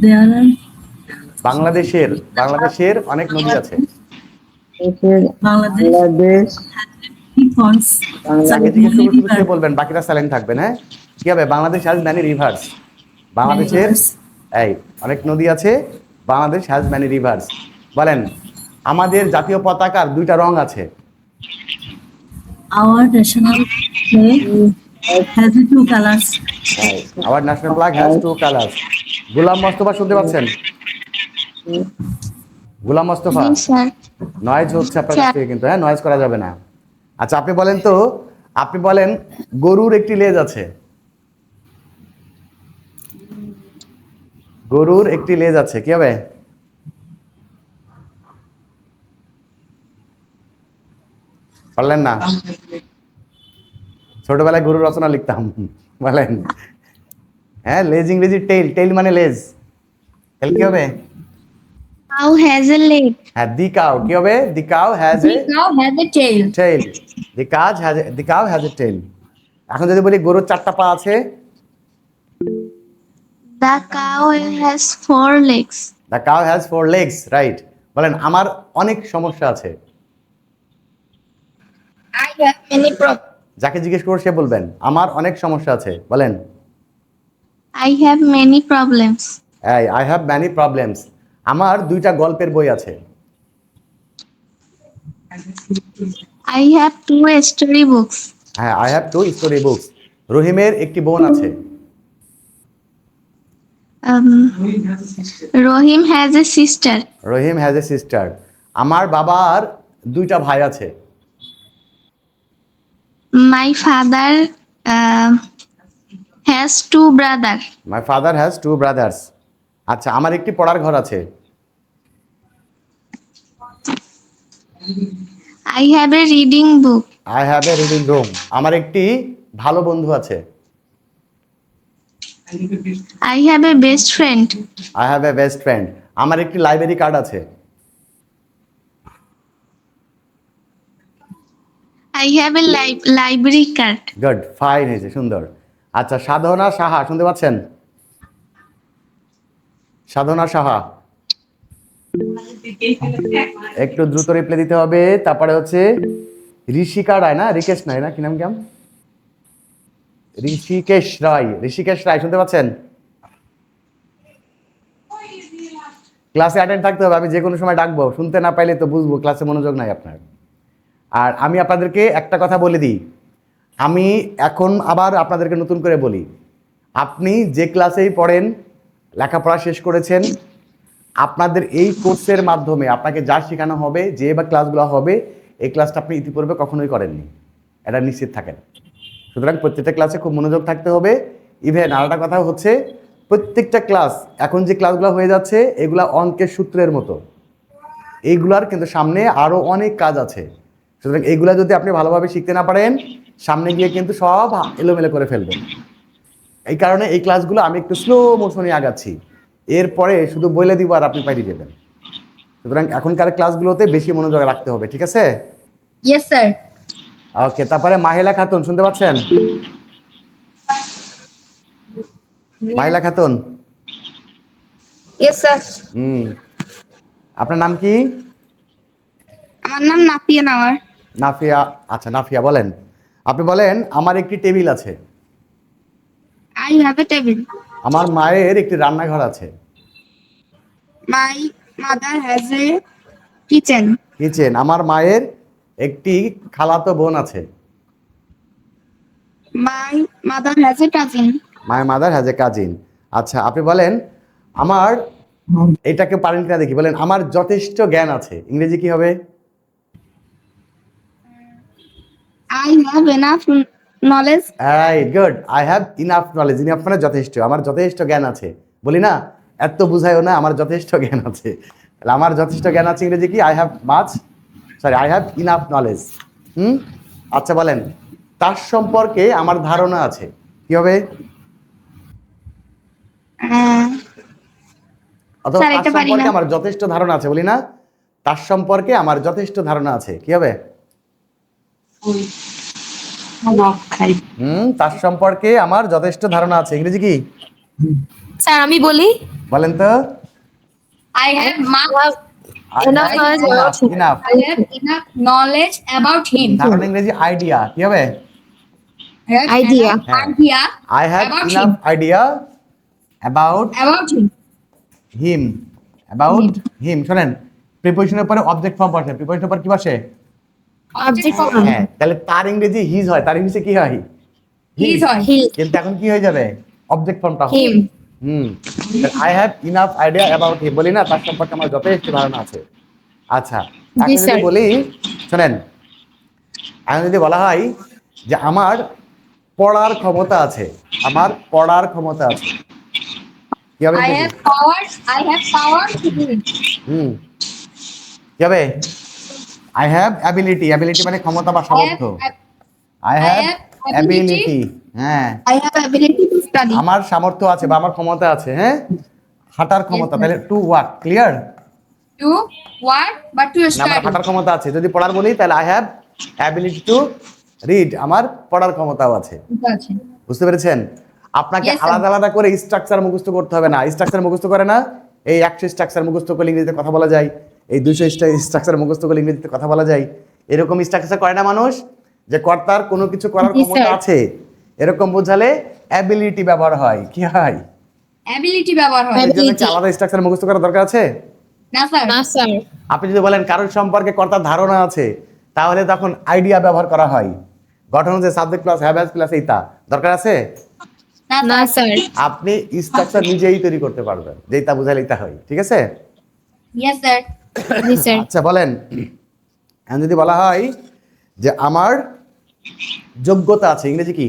There are বাংলাদেশের অনেক নদী আছে। Bangladesh ponds. আগে থেকে শুরু শুরু থেকে বলবেন, বাকিটা সাইলেন্ট থাকবেন। হ্যাঁ, কি হবে? Bangladesh has many rivers. বাংলাদেশের এই অনেক নদী আছে, বাংলাদেশ হ্যাজ ম্যানি রিভার্স। বলেন আমাদের জাতীয় পতাকার দুইটা রং আছে। Our national flag has two colors. Our national flag has two colours. Golam Mostafa শুনতে পাচ্ছেন? গোলাম মোস্তফা জি স্যার নয়েজ হচ্ছে আপনার কাছ থেকে কিন্তু, হ্যাঁ নয়েজ করা যাবে না। আচ্ছা আপনি বলেন তো, আপনি বলেন গরুর একটি লেজ আছে, গরুর একটি লেজ আছে, কি হবে? পারলেন না? ছোটবেলায় গরুর রচনা লিখতাম। বলেন। হ্যাঁ লেজ ইংরেজি টেইল, টেইল মানে লেজ, তাহলে কি হবে? cow has a leg হ্যাঁ দি কাউ, কি হবে? The cow has a The cow has a tail. Tail, the cow has a tail. এখন যদি বলি গরুর 4টা পা আছে, the cow has 4 legs the cow has 4 legs, right. বলেন আমার অনেক সমস্যা আছে। I have many problems যাকে জিজ্ঞেস করবো সে বলবেন আমার অনেক সমস্যা আছে, বলেন। I have many problems I have many problems. আমার 2টা গল্পের বই আছে। I have 2 story books হ্যাঁ আই হ্যাভ 2 স্টোরি বুকস। রহিমের একটি বোন আছে। Rohim has a sister Rahim has a sister. আমার বাবার 2টা ভাই আছে। my father has 2 brothers my father has 2 brothers. আচ্ছা আমার একটি পড়ার ঘর আছে। I have a reading book I have A reading room. আমার একটি ভালো বন্ধু আছে। I have a best friend I have A best friend. আমার একটি লাইব্রেরি কার্ড আছে। I have a library card good, fine হয়েছে, সুন্দর। আচ্ছা সাধনা সাহা, শুনতে পাচ্ছেন? সাধনা সাহা, একটু দ্রুত রিপ্লাই দিতে হবে। তারপরে হচ্ছে ঋষিকা রায়, না রিকেশ নাই, না কি নাম কেমন? ঋষিকেশ রায়, ঋষিকেশ রায় শুনতে পাচ্ছেন? ক্লাসে অ্যাটেন্ড থাকতে হবে, আমি যে কোনো সময় ডাকবো, শুনতে না পাইলে তো বুঝবো ক্লাসে মনোযোগ নাই আপনার। আর আমি আপনাদেরকে একটা কথা বলে দিই, আমি এখন আবার আপনাদেরকে নতুন করে বলি, আপনি যে ক্লাসেই পড়েন, লেখাপড়া শেষ করেছেন, আপনাদের এই কোর্সের মাধ্যমে আপনাকে যা শেখানো হবে, যে বা ক্লাসগুলো হবে, এই ক্লাসটা আপনি ইতিপূর্বে কখনোই করেননি, এটা নিশ্চিত থাকেন। সুতরাং প্রত্যেকটা ক্লাসে খুব মনোযোগ থাকতে হবে। ইভেন আর একটা কথা হচ্ছে, প্রত্যেকটা ক্লাস এখন যে ক্লাসগুলো হয়ে যাচ্ছে এগুলা অঙ্কের সূত্রের মতো, এইগুলার কিন্তু সামনে আরও অনেক কাজ আছে। সুতরাং এইগুলা যদি আপনি ভালোভাবে শিখতে না পারেন, সামনে গিয়ে কিন্তু সব এলোমেলো করে ফেলবেন। এই কারণে এই ক্লাসগুলো আমি একটু স্লো মোশনে আগাচ্ছি, এরপরে শুধু বলে দিব আর আপনি পাইয়ে যাবেন। সুতরাং এখনকার ক্লাসগুলোতে বেশি মনোযোগ রাখতে হবে, ঠিক আছে? Yes, sir. ওকে, তারপরে মাহিলা খাতুন শুনতে পাচ্ছেন? মাহিলা খাতুন, Yes sir আপনার নাম কি? আমার নাম নাফিয়া নাওয়ার নাফিয়া। আচ্ছা নাফিয়া, বলেন, আপনি বলেন আমার একটি টেবিল আছে। I have a table আমার মায়ের একটি রান্নাঘর আছে। My mother has a kitchen kitchen. আমার মায়ের একটি খালাতো বোন আছে। My mother has a cousin my mother has a cousin. আচ্ছা আপনি বলেন আমার, এটাকে পারেন কিনা দেখি, বলেন আমার যথেষ্ট জ্ঞান আছে, ইংরেজি কি হবে? I have enough knowledge right, good. I have enough knowledge. Enough মানে যথেষ্ট। আমার যথেষ্ট জ্ঞান আছে, বলি না এত বুঝাইও না, আমার যথেষ্ট জ্ঞান আছে। তাহলে আমার যথেষ্ট জ্ঞান আছে ইংরেজি কি? I have I have enough knowledge. আচ্ছা বলেন তার সম্পর্কে আমার ধারণা আছে, কি হবে? অথবা স্যার, তার এটা পারি না। সম্পর্কে আমার যথেষ্ট ধারণা আছে, বলি না তার সম্পর্কে আমার যথেষ্ট ধারণা আছে, কি হবে? তার সম্পর্কে আমার যথেষ্ট ধারণা আছে, ইংরেজি কি? স্যার আমি বলি বলেন তো। I have enough knowledge about him. Enough. I have enough knowledge about him. ধারণা ইংরেজি আইডিয়া, কি হবে? I have Idea. enough idea I have about enough him. Idea about About him. Him. About him. শোনেন, প্রিপোজিশনের পরে অবজেক্ট ফর্ম বসে, প্রিপোজিশনের পর কি বসে? Object form. হ্যাঁ, তাহলে তার ইংরেজি হিজ হয়, তার ইংরেজি কি হয়? His or His. কিন্তু এখন কি হয়ে যাবে? অবজেক্ট ফর্মটা হবে। Him. I have enough idea about him, বলি না তার সম্পর্কে আমার যথেষ্ট ধারণা আছে। আচ্ছা, এখন যদি sir. বলি, শোনেন, এখন যদি বলা হয় যে আমার পড়ার ক্ষমতা আছে, আমার পড়ার ক্ষমতা আছে, কি হবে? I have power. I have power to do it. হুম, কি হবে? আই হ্যাভ অ্যাবিলিটি, অ্যাবিলিটি মানে ক্ষমতা বা I have, সামর্থ্য। আই হ্যাভ have অ্যাবিলিটি, হ্যাঁ, I have ability to study. আমার সামর্থ্য আছে বা আমার ক্ষমতা আছে, হ্যাঁ, হাঁটার ক্ষমতা, sir. তাহলে to walk, clear? to what? But to না, আমার study. হাঁটার ক্ষমতা আছে। যদি পড়ার বলি তাহলে I have ability to read, আমার পড়ার ক্ষমতাও আছে। ঠিক আছে। বুঝতে পেরেছেন? আপনাকে Yes, sir. আলাদা আলাদা করে স্ট্রাকচার মুখস্থ করতে হবে না। স্ট্রাকচার মুখস্থ করে না, এই 100 স্ট্রাকচার মুখস্থ করলে ইংরেজিতে কথা বলা যায়, এই 200 স্ট্রাকচার মুখস্থ করলে ইংরেজিতে কথা বলা যায়। এরকম স্ট্রাকচার করে না মানুষ, যে কর্তার কোনো কিছু করার জি, ক্ষমতা sir. আছে, এরকম বোঝালে অ্যাবিলিটি ব্যবহার হয়। কি হয়? Ability ব্যবহার হয়। এর জন্য কি আলাদা স্ট্রাকচার মুখস্থ করার দরকার আছে? না স্যার। না স্যার। আপনি যদি বলেন কারোর সম্পর্কে কর্তার ধারণা আছে, তাহলে তখন আইডিয়া ব্যবহার করা হয়। গঠন হচ্ছে subject plus have has plus এইটা, দরকার আছে? না স্যার। আপনি স্ট্রাকচার নিজেই তৈরি করতে পারবেন, যেটা বুঝালে এটা হয়। ঠিক আছে? Yes sir. জি স্যার। আচ্ছা, বলেন, এখন যদি বলা হয় যে আমার যোগ্যতা আছে, ইংরেজি কি?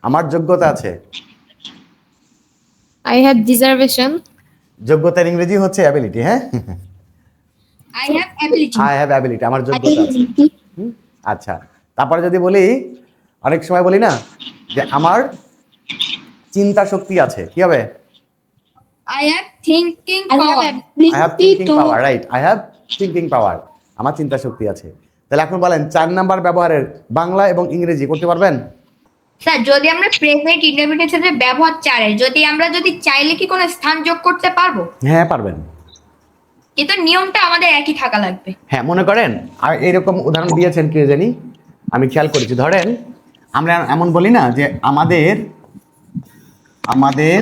আমার যোগ্যতা আছে। I have deservation. যোগ্যতার ইংরেজি হচ্ছে অ্যাবিলিটি, হ্যাঁ? I have ability. I have ability, আমার যোগ্যতা আছে। হুম, আচ্ছা, তারপরে যদি বলি, অনেক সময় বলি না যে আমার চিন্তা শক্তি আছে, কি হবে? I have thinking I power. have I have ability thinking to power, right, I have thinking পাওয়ার, আমার চিন্তা শক্তি আছে। তাহলে এখন বলেন 4 নাম্বার ব্যবহারের বাংলা এবং ইংরেজি করতে পারবেন? স্যার যদি আমরা প্রেজেন্ট ইন্টারমিডিয়েট ক্ষেত্রে ব্যবহার চাই, যদি চাইলে কি কোনো স্থান যোগ করতে পারবো? হ্যাঁ, পারবেন। কিন্তু নিয়মটা আমাদের একই থাকা লাগবে। হ্যাঁ, মনে করেন আর এরকম উদাহরণ দিয়েছেন কে জানি, আমি খেয়াল করেছি। ধরেন আমরা এমন বলি না যে আমাদের আমাদের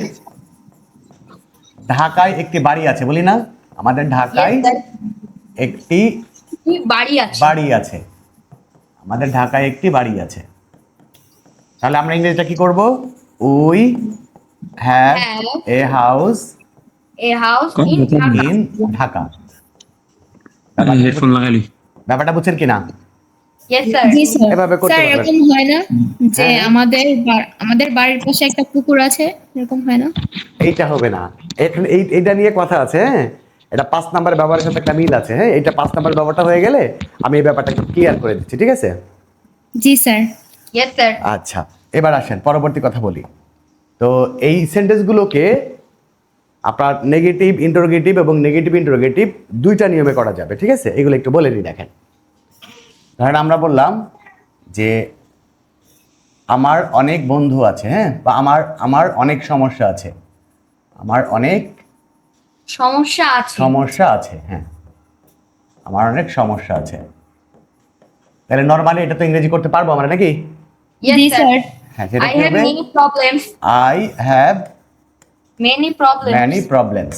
ঢাকায় একটি বাড়ি আছে, বলি না? আমাদের ঢাকায় Yes, sir. একটি কি বাড়ি আছে? বাড়ি আছে, আমাদের ঢাকায় একটি বাড়ি আছে। তাহলে আমরা ইংরেজিটা কি করব? We have Have a house a house in Dhaka. In Dhaka. Headphone লাগালি। ব্যাপারটা বুঝছেন কিনা? Yes sir. জি স্যার। এভাবে করতে স্যার পারবেন। এরকম হয় না যে হ্যাঁ। আমাদের বাড়ির পাশে একটা পুকুর আছে, এরকম হয় না? এইটা হবে না, এখানে এইটা নিয়ে কথা আছে, হ্যাঁ? এটা 5 নাম্বার ব্যবহারের সাথে একটা মিল আছে, হ্যাঁ? এটা 5 নাম্বার ব্যবহারটা হয়ে গেলে আমি এই ব্যাপারটা ক্লিয়ার করে দিচ্ছি, ঠিক আছে? জি স্যার। Yes sir. আচ্ছা, এবার আসেন পরবর্তী কথা বলি। তো এই সেন্টেন্সগুলোকে আপনার নেগেটিভ ইন্টারোগেটিভ এবং নেগেটিভ ইন্টারোগেটিভ দুইটা নিয়মে করা যাবে, ঠিক আছে? এগুলো একটু বলে দিই, দেখেন। ধরেন আমরা বললাম যে আমার অনেক বন্ধু আছে, হ্যাঁ, বা আমার অনেক সমস্যা আছে, আমার অনেক সমস্যা আছে। সমস্যা আছে, হ্যাঁ, আমার অনেক সমস্যা আছে। তাহলে নরমালি এটা তো ইংরেজি করতে পারবো আমরা, নাকি? Yes জি sir. স্যার। হ্যাঁ, সেটা I কি have হবে? many problems. I have Many problems. many problems.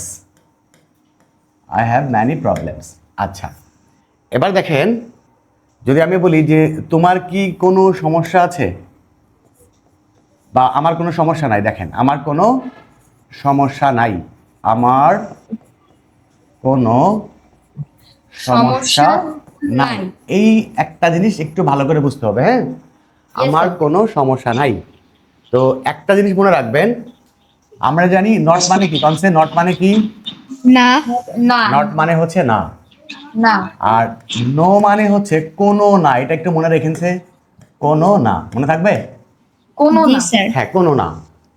I have many problems. আচ্ছা, এবার দেখেন, যদি আমি বলি যে তোমার কি কোনো সমস্যা আছে, বা আমার কোনো সমস্যা নাই, দেখেন, আমার কোনো সমস্যা নাই, আমার কোনো সমস্যা নাই। এই একটা জিনিস একটু ভালো করে বুঝতে হবে, হ্যাঁ? আমার sir. কোনো সমস্যা নাই। তো একটা জিনিস মনে রাখবেন, আমরা জানি নট মানে কি, কনসে নট মানে কি? না। না। নট মানে হচ্ছে না, না। আর নো মানে হচ্ছে কোনো না। এটা একটু মনে রেখেছে, কোনো না, মনে থাকবে? কোনো জি না। স্যার। হ্যাঁ, কোনো না।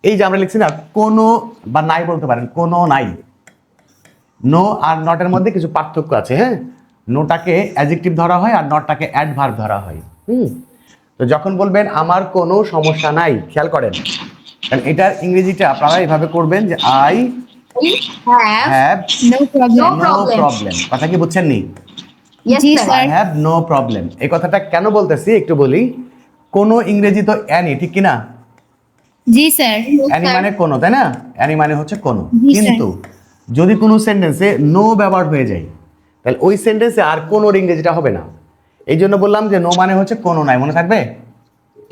এই যে আমরা লিখছি না, কোনো বা নাই বলতে পারেন, কোনো নাই। নো আর নটের মধ্যে কিছু পার্থক্য আছে, হ্যাঁ? নোটাকে অ্যাডজেক্টিভ ধরা হয় আর নটটাকে অ্যাডভার্ব ধরা হয়। তো যখন বলবেন আমার কোনো সমস্যা নাই, খেয়াল করেন, কারণ এটার ইংরেজিটা আপনারা এভাবে করবেন যে I We have have no problem. No no problem. Problem. কথা কি বুঝছেন নি? yes জি, sir. sir. I have no problem. এই কথাটা কেন বলতেছি একটু বলি। কোনো ইংরেজি তো অ্যানি, ঠিক কিনা? জি স্যার। অ্যানি মানে কোনো, তাই না? অ্যানি মানে হচ্ছে কোনো। জি, স্যার। কিন্তু যদি কোনো সেন্টেন্সে নো ব্যবহার হয়ে যায়, তাহলে ওই সেন্টেন্সে আর কোনোর ইংরেজিটা হবে না। এই জন্য বললাম যে নো মানে হচ্ছে কোনো নাই, মনে থাকবে?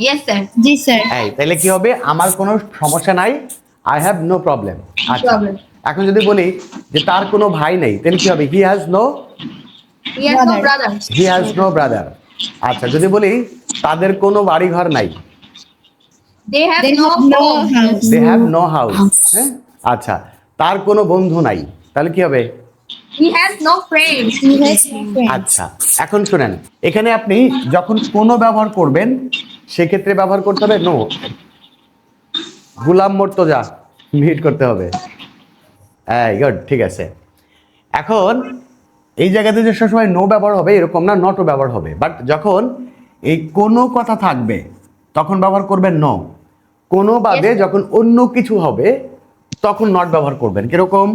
Yes sir. জি স্যার। তাহলে কি হবে? আমার কোনো সমস্যা নাই, আই হ্যাভ নো প্রবলেম। আচ্ছা, Problem. এখন যদি বলি যে তার কোনো ভাই নেই, তাহলে কি হবে? He has no brother. আচ্ছা, যদি বলি তাদের কোনো বাড়ি ঘর নাই, They have They no have no home. house. They have no house. হ্যাঁ, আচ্ছা, তার কোনো বন্ধু নাই, তাহলে কি হবে? He has no friends. He has no friends. আচ্ছা, এখন শুনেন, এখানে আপনি যখন কোনো ব্যবহার করবেন সেক্ষেত্রে ব্যবহার করতে হবে নো। গুলাম মোর্তজা মিট করতে হবে। গুড, ঠিক আছে। এখন এই জায়গাতে যে সবসময় নো ব্যবহার হবে এরকম না, নটও ব্যবহার হবে। বাট যখন এই কোনো কথা থাকবে তখন ব্যবহার করবেন নো। কোনো বাদে যখন অন্য কিছু হবে তখন নট ব্যবহার করবেন। কিরকম?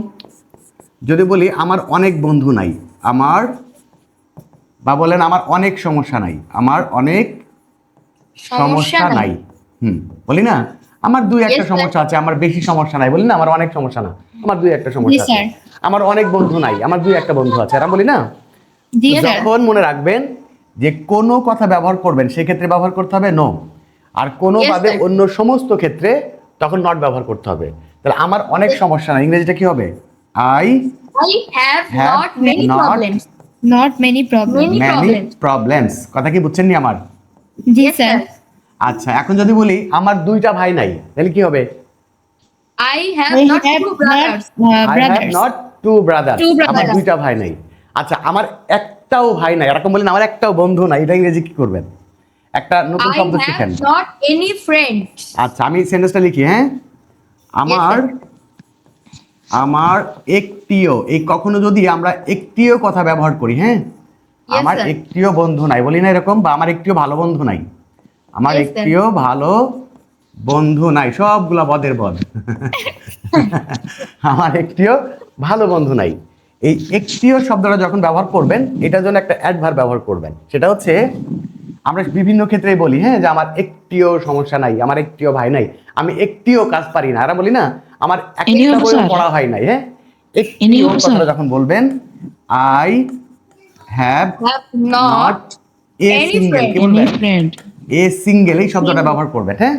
যদি বলি আমার অনেক বন্ধু নাই, আমার, বা বলেন আমার অনেক সমস্যা নাই, আমার অনেক সমস্যা নাই। বলি না আমার দুই একটা Yes, sir. সমস্যা আছে, আমার বেশি সমস্যা নাই। বলি না আমার অনেক সমস্যা না, আমার দুই একটা সমস্যা Yes, আছে। sir. আমার অনেক বন্ধু নাই, আমার দুই একটা বন্ধু আছে, এরকম বলি না? জি স্যার। যখন মনে রাখবেন যে কোনো কথা ব্যবহার করবেন সেক্ষেত্রে ব্যবহার করতে হবে নো, আর কোনো Yes, বাদে sir. অন্য সমস্ত ক্ষেত্রে তখন নট ব্যবহার করতে হবে। তাহলে আমার অনেক সমস্যা নাই, ইংরেজিটা কি হবে? I I have Have not many not problems. Not many problems. Many many problems. Problems. কথা কি বুঝছেন নি আমার? জি Yes, স্যার। sir. আচ্ছা, এখন যদি বলি আমার দুইটা ভাই নাই, তাহলে কি হবে? I have We not have two brothers. I have brothers. not two brothers. Two brothers. আমার দুইটা ভাই নাই। আচ্ছা, আমার একটাও ভাই নাই, এরকম বলেন আমার একটাও বন্ধু নাই, এটা ইংরেজি কি করবেন? একটা নতুন I শব্দ শিখেন। have not any friends. আচ্ছা, আমি সেন্টেন্সটা লিখি। হ্যাঁ, আমার আমার একটিও, এই কখনো যদি আমরা একটিও কথা ব্যবহার করি, হ্যাঁ, Yes, আমার sir. একটিও বন্ধু নাই বলি না এরকম, বা আমার একটিও ভালো বন্ধু নাই, আমার Yes, sir. একটিও ভালো বন্ধু নাই, সবগুলা বদের বদ। আমার একটিও ভালো বন্ধু নাই। এই একটিও শব্দটা যখন ব্যবহার করবেন এটার জন্য একটা অ্যাডভার্ব ব্যবহার করবেন। সেটা হচ্ছে আমরা বিভিন্ন ক্ষেত্রেই বলি, হ্যাঁ, যে আমার একটিও সমস্যা নাই, আমার একটিও ভাই নাই, আমি একটিও কাজ পারি না, আর বলি না আমার একটা Anyhow, বইও sir. পড়া হয় নাই। হ্যাঁ, একটিও Anyhow, sir. কথাটা যখন বলবেন I have Have not not A any single, friend. কি বলবেন? friend. এ সিঙ্গেল এই শব্দটা ব্যবহার করবেন। হ্যাঁ,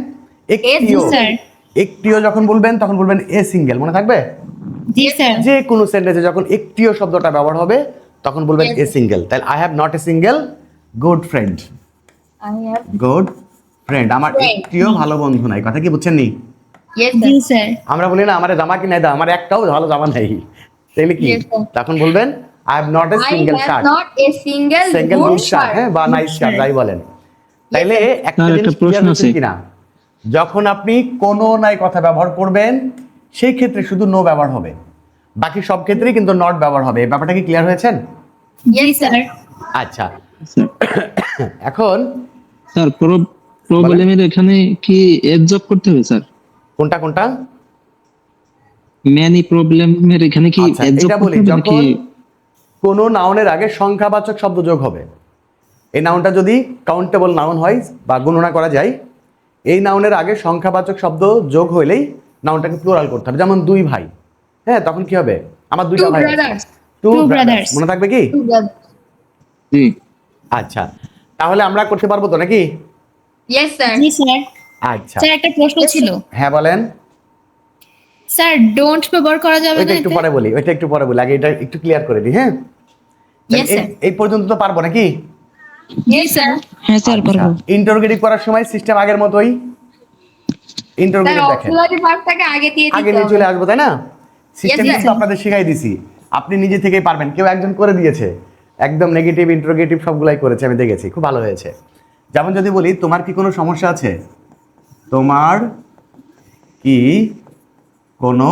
একটিও, স্যার। একটিও যখন বলবেন তখন বলবেন এ সিঙ্গেল, মনে থাকবে? জি স্যার। যে কোনো সেন্টেন্সে যখন একটিও শব্দটা ব্যবহার হবে তখন বলবেন Yes, এ sir. সিঙ্গেল। তাহলে I have not a single good friend. I have. Good friend, আমার Friend. একটিও ভালো বন্ধু নাই। কথা কি বুঝছেন নি? Yes, জি sir. স্যার। আমরা বলি না আমার জামা কিনে দাও, আমার একটাও ভালো জামা নাই, তাহলে কি? Yes, sir. তখন বলবেন I have not A I single have shirt, not a single single good good shirt, shirt. হ্যাঁ, বা নাইস শার্ট, যাই বলেন। তাইলে একটা স্যার, জিনিস একটা প্রশ্ন clear হচ্ছে আছে। কিনা, যখন আপনি কোনো নাই কথা ব্যবহার করবেন সেই ক্ষেত্রে শুধু নো ব্যবহার হবে, বাকি সব ক্ষেত্রেই কিন্তু নট ব্যবহার হবে। এই ব্যাপারটা কি ক্লিয়ার হয়েছেন? জি স্যার। আচ্ছা, স্যার এখন স্যার প্রবলেমের এখানে কি এজ জব করতে হবে স্যার? কোনটা কোনটা? ম্যানি প্রবলেমের এখানে কি আচ্ছা, এজ জব এটা বলি করতে হবে যখন নাকি? কোনো নাউনের আগে সংখ্যাবাচক শব্দ যোগ হবে, এই নাউনটা যদি কাউন্টেবল নাউন হয় বা গণনা করা যায়, এই নাউনের আগে সংখ্যাবাচক শব্দ যোগ হইলেই নাউনটাকে প্লুরাল করতে হবে। যেমন দুই ভাই, হ্যাঁ, তখন কি হবে? আমার দুইটা Two ভাই, brothers. Two Two brothers, brothers. মনে থাকবে কি? Two brothers. জি আচ্ছা, তাহলে আমরা করতে পারবো তো নাকি? Yes, sir. জি স্যার। আচ্ছা, স্যার একটা প্রশ্ন ছিল। হ্যাঁ বলেন। স্যার ডোন্ট ব্যবহার করা যাবে ওইটা না একটু এতে? পরে বলি, ওইটা একটু পরে বলি, আগে এটা একটু ক্লিয়ার করে দিই। হ্যাঁ, Yes, sir. এই পর্যন্ত তো পারবো নাকি? জি স্যার। হ্যাঁ স্যার পারবো। ইন্টারোগেটিভ করার সময় সিস্টেম আগের মতোই, Sir, ইন্টারোগেটিভ দেখেন, auxiliary verb-টাকে আগে দিয়ে আগে দিতে নিয়ে হবে। চলে আসবো, তাই না? System sir. কিন্তু আপনাদের শিখাই দিছি, আপনি নিজে থেকেই পারবেন। কেউ একজন করে দিয়েছে, একদম নেগেটিভ ইন্টারোগেটিভ সবগুলাই করেছে, আমি দেখেছি, খুব ভালো হয়েছে। যেমন যদি বলি তোমার কি কোনো সমস্যা আছে, তোমার কি কোনো